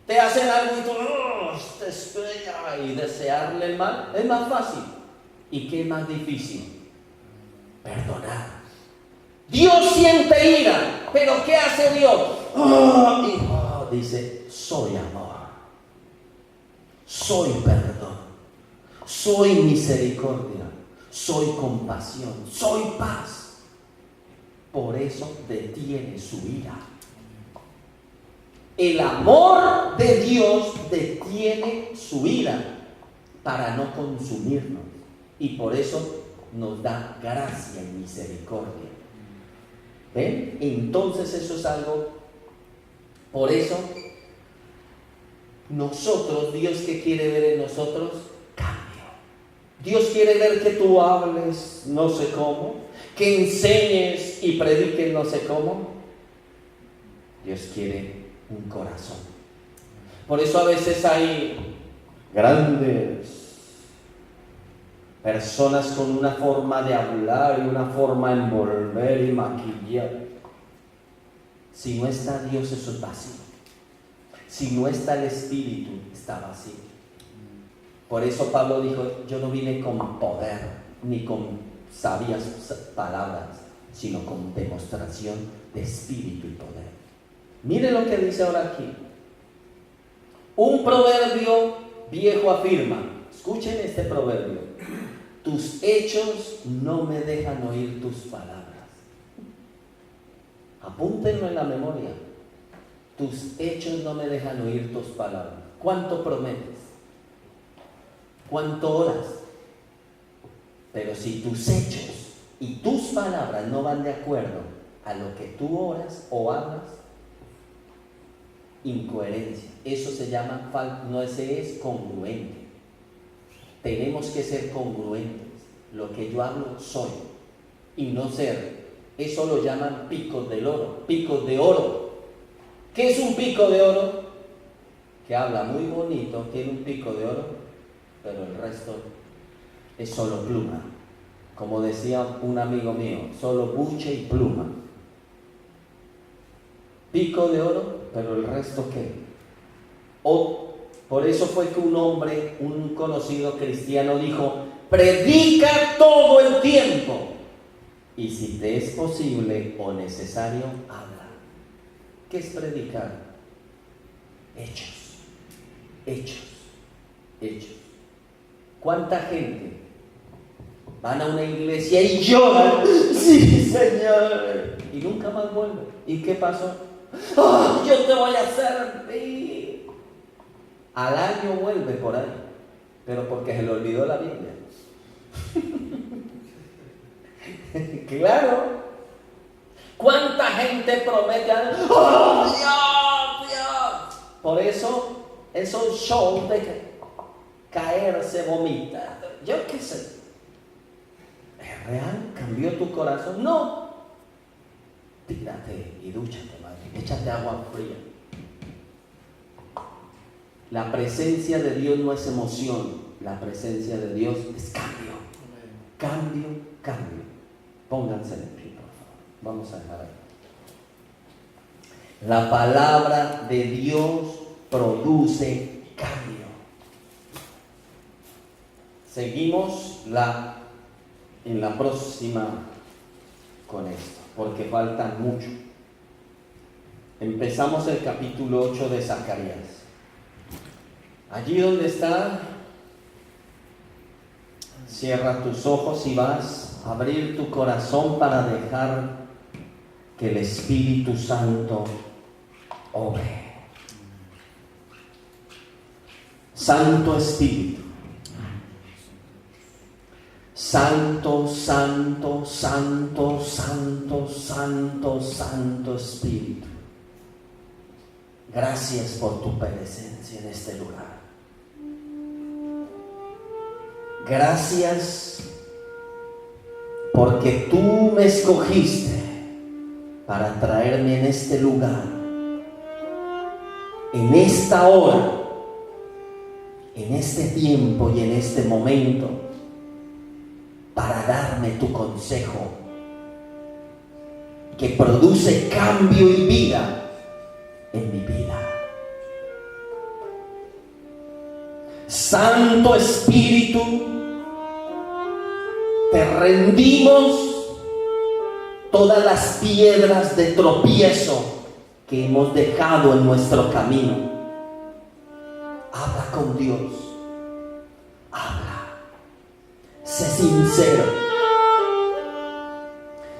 Te hacen algo y tú te estrella y desearle el mal. Es más fácil. ¿Y qué es más difícil? Perdonar. Dios siente ira, pero ¿qué hace Dios? Dice, soy amor, soy perdón, soy misericordia, soy compasión, soy paz. Por eso detiene su ira. El amor de Dios detiene su ira para no consumirnos, y por eso nos da gracia y misericordia. ¿Ven? Entonces eso es algo. Por eso nosotros, Dios, ¿qué quiere ver en nosotros? Cambio. Dios quiere ver que tú hables no sé cómo, que enseñes y prediques no sé cómo. Dios quiere un corazón. Por eso a veces hay grandes personas con una forma de hablar y una forma de envolver y maquillar. Si no está Dios, eso es vacío. Si no está el Espíritu, está vacío. Por eso Pablo dijo, yo no vine con poder ni con sabias palabras, sino con demostración de Espíritu y poder. Mire lo que dice ahora aquí. Un proverbio viejo afirma, escuchen este proverbio: tus hechos no me dejan oír tus palabras. Apúntenlo en la memoria. Tus hechos no me dejan oír tus palabras. ¿Cuánto prometes? ¿Cuánto oras? Pero si tus hechos y tus palabras no van de acuerdo a lo que tú oras o hablas, incoherencia. Eso se llama no, ese es congruente. Tenemos que ser congruentes. Lo que yo hablo soy y no ser. Eso lo llaman picos del oro, picos de oro. ¿Qué es un pico de oro? Que habla muy bonito, tiene un pico de oro, pero el resto es solo pluma. Como decía un amigo mío, solo buche y pluma. Pico de oro, pero el resto ¿qué? Por eso fue que un hombre, un conocido cristiano dijo, predica todo el tiempo. Y si te es posible o necesario, habla. ¿Qué es predicar? Hechos, hechos, hechos. ¿Cuánta gente van a una iglesia y lloran? Sí, Señor. Y nunca más vuelven. ¿Y qué pasó? ¡Oh, yo te voy a servir! Al año vuelve por ahí, pero porque se le olvidó la Biblia. Claro. ¿Cuánta gente promete? ¡Oh, Dios, Dios! Por eso, esos shows de caerse, vomitar, yo qué sé. ¿Es real? ¿Cambió tu corazón? No. Tírate y dúchate, madre. Échate agua fría. La presencia de Dios no es emoción. La presencia de Dios es cambio. Cambio, cambio. Pónganse en pie, por favor. Vamos a dejar ahí. La palabra de Dios produce cambio. Seguimos en la próxima con esto, porque faltan mucho. Empezamos el capítulo 8 de Zacarías. Allí donde está, cierra tus ojos y vas a abrir tu corazón para dejar que el Espíritu Santo obre. Santo Espíritu, Santo, Santo, Santo, Santo, Santo, Santo Espíritu. Gracias por tu presencia en este lugar. Gracias porque tú me escogiste para traerme en este lugar, en esta hora, en este tiempo y en este momento, para darme tu consejo que produce cambio y vida en mi vida. Santo Espíritu, te rendimos todas las piedras de tropiezo que hemos dejado en nuestro camino. Habla con Dios, habla, sé sincero.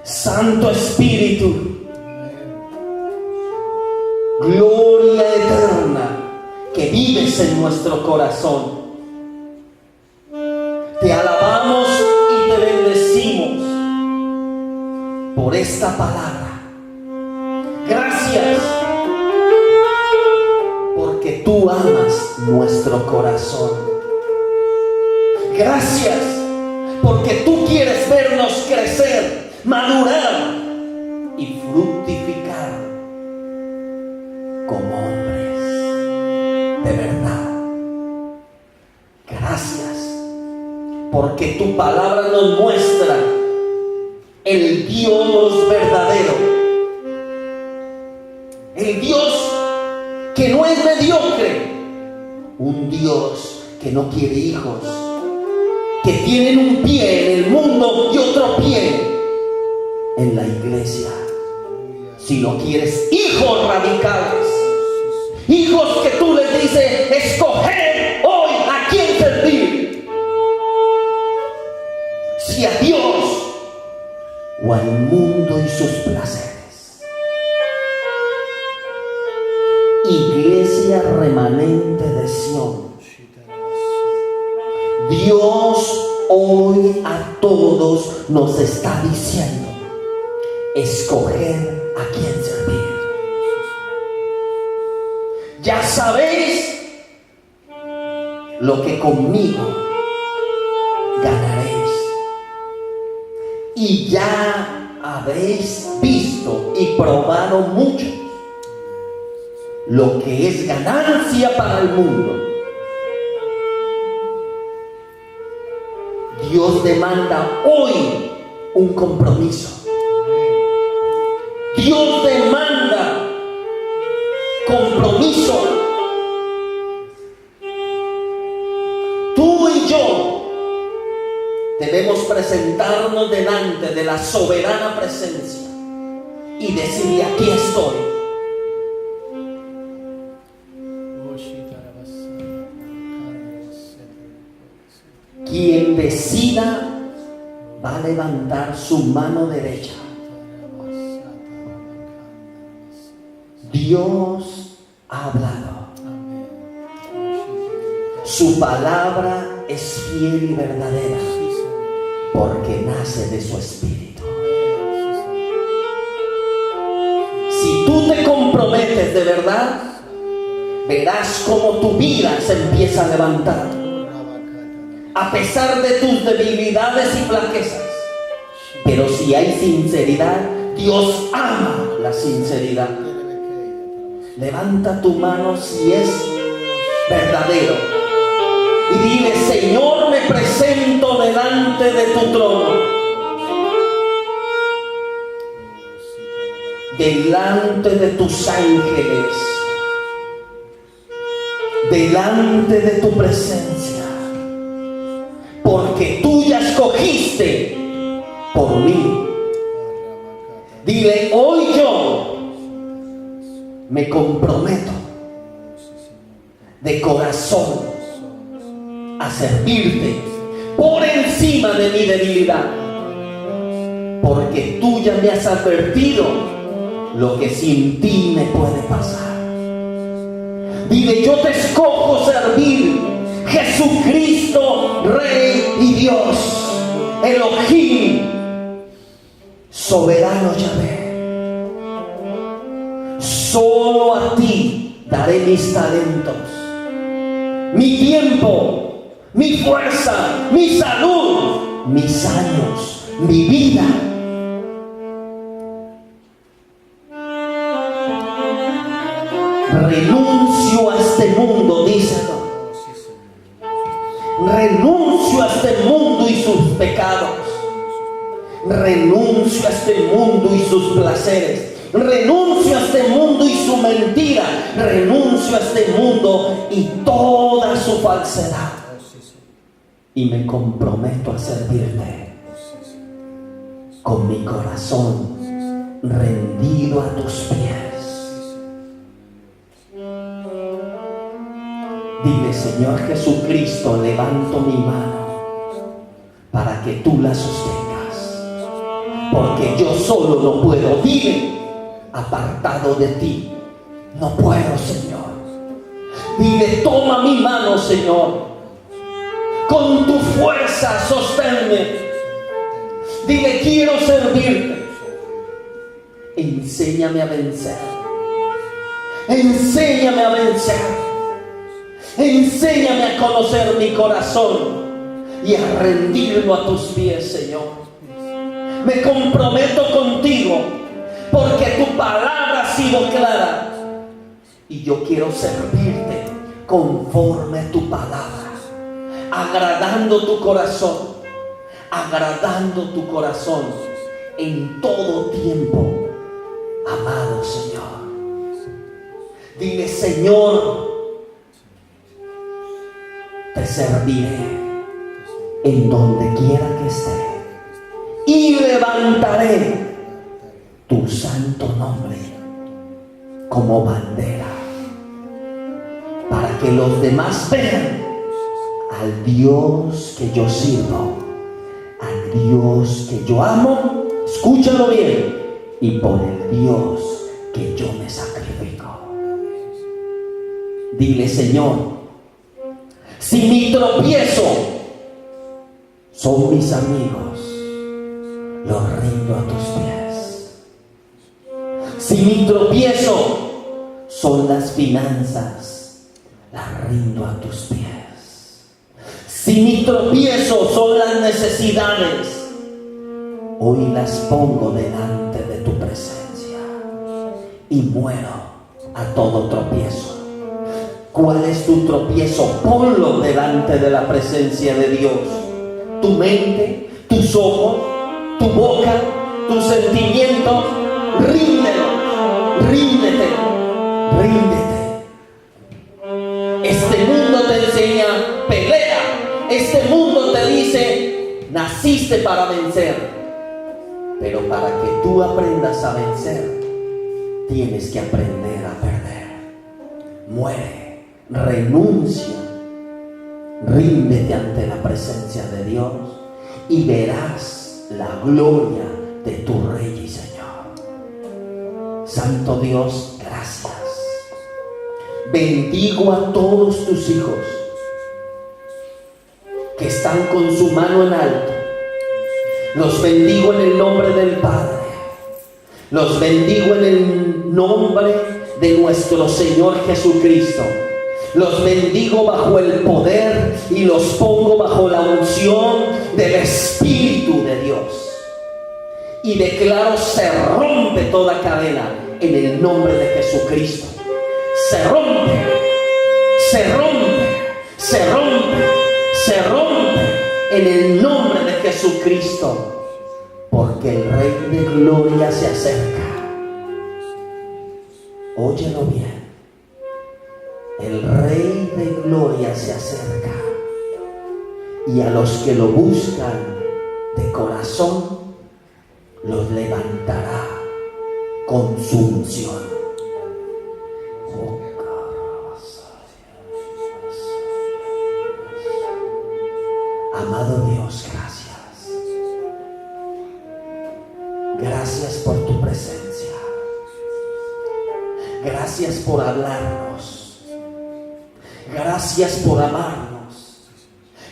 Santo Espíritu, gloria eterna que vives en nuestro corazón, te alabamos y te bendecimos por esta palabra. Gracias porque tú amas nuestro corazón. Gracias porque tú quieres vernos crecer, madurar y fructificar como hombres de verdad. Gracias porque tu palabra nos muestra el Dios verdadero, el Dios que no es mediocre, un Dios que no quiere hijos que tienen un pie en el mundo y otro pie en la iglesia, sino quieres hijos radicales, hijos que tú les dices, escoger hoy a quién servir, si a Dios o al mundo y sus placeres. Iglesia remanente de Sión, Dios hoy a todos nos está diciendo, escoger a quién servir. Ya sabéis lo que conmigo ganaréis, y ya habéis visto y probado mucho lo que es ganancia para el mundo. Dios demanda hoy un compromiso. Dios demanda compromiso. Tú y yo debemos presentarnos delante de la soberana presencia y decirle, aquí estoy. Quien decida va a levantar su mano derecha. Dios ha hablado. Su palabra es fiel y verdadera porque nace de su espíritu. Si tú te comprometes de verdad, verás cómo tu vida se empieza a levantar. A pesar de tus debilidades y flaquezas. Pero si hay sinceridad, Dios ama la sinceridad. Levanta tu mano si es verdadero y dile, Señor, me presento delante de tu trono, delante de tus ángeles, delante de tu presencia, porque tú ya escogiste por mí Dile, hoy yo me comprometo de corazón a servirte por encima de mi debilidad, porque tú ya me has advertido lo que sin ti me puede pasar. Dile, yo te escojo servir, Jesucristo, Rey y Dios, Elohim, soberano Yahvé. Solo a ti daré mis talentos, mi tiempo, mi fuerza, mi salud, mis años, mi vida. Renuncio a este mundo, díselo. Renuncio a este mundo y sus pecados. Renuncio a este mundo y sus placeres. Renuncio a este mundo y su mentira. Renuncio a este mundo y toda su falsedad. Y me comprometo a servirte con mi corazón rendido a tus pies. Dile, Señor Jesucristo, levanto mi mano para que tú la sostengas, porque yo solo no puedo. Dile, apartado de ti no puedo, Señor. Dile, toma mi mano, Señor, con tu fuerza sosténme. Dile, quiero servirte. Enséñame a vencer. Enséñame a vencer. Enséñame a conocer mi corazón y a rendirlo a tus pies, Señor. Me comprometo contigo porque tu palabra ha sido clara y yo quiero servirte conforme a tu palabra, agradando tu corazón en todo tiempo, amado Señor. Dile, Señor, te serviré en donde quiera que esté y levantaré tu santo nombre como bandera para que los demás vean al Dios que yo sirvo, al Dios que yo amo, escúchalo bien, y por el Dios que yo me sacrifico. Dile, Señor, si mi tropiezo son mis amigos, los rindo a tus pies. Si mi tropiezo son las finanzas, las rindo a tus pies. Si mi tropiezo son las necesidades, hoy las pongo delante de tu presencia y muero a todo tropiezo. ¿Cuál es tu tropiezo? Ponlo delante de la presencia de Dios. Tu mente, tus ojos, tu boca, tus sentimientos, ríndelo, ríndete. Este mundo te enseña, pelea. Este mundo te dice, naciste para vencer. Pero para que tú aprendas a vencer, tienes que aprender a perder. Muere. Renuncia, ríndete ante la presencia de Dios y verás la gloria de tu Rey y Señor. Santo Dios, gracias. Bendigo a todos tus hijos que están con su mano en alto. Los bendigo en el nombre del Padre. Los bendigo en el nombre de nuestro Señor Jesucristo. Los bendigo bajo el poder y los pongo bajo la unción del Espíritu de Dios. Y declaro, se rompe toda cadena en el nombre de Jesucristo. Se rompe, se rompe, se rompe, se rompe en el nombre de Jesucristo. Porque el Rey de Gloria se acerca. Óyelo bien. El Rey de Gloria se acerca y a los que lo buscan de corazón los levantará con su unción. Amado Dios, gracias. Gracias por tu presencia. Gracias por hablarnos. Gracias por amarnos.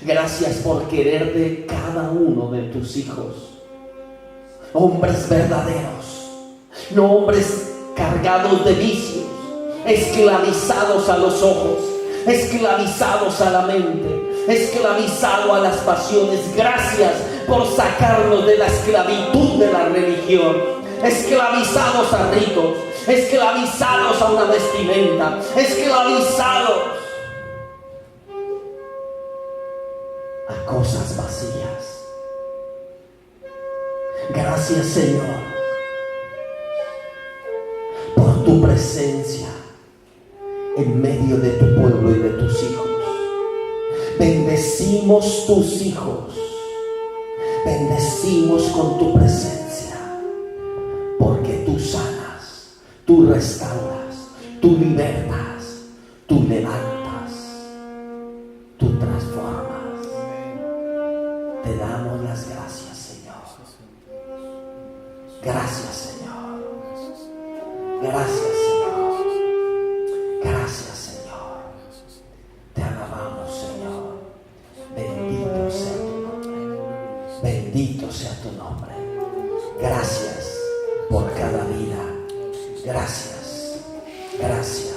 Gracias por querer de cada uno de tus hijos. Hombres verdaderos, no hombres cargados de vicios, esclavizados a los ojos, esclavizados a la mente, esclavizados a las pasiones. Gracias por sacarnos de la esclavitud de la religión, esclavizados a ritos, esclavizados a una vestimenta, esclavizados a cosas vacías. Gracias, Señor, por tu presencia en medio de tu pueblo y de tus hijos. Bendecimos tus hijos, bendecimos con tu presencia, porque tú sanas, tú restauras, tú libertas, tú levantas, tú transformas. Te damos las gracias, Señor. Gracias, Señor. Gracias, Señor. Gracias, Señor. Te alabamos, Señor. Bendito sea tu nombre. Bendito sea tu nombre. Gracias por cada vida. Gracias. Gracias.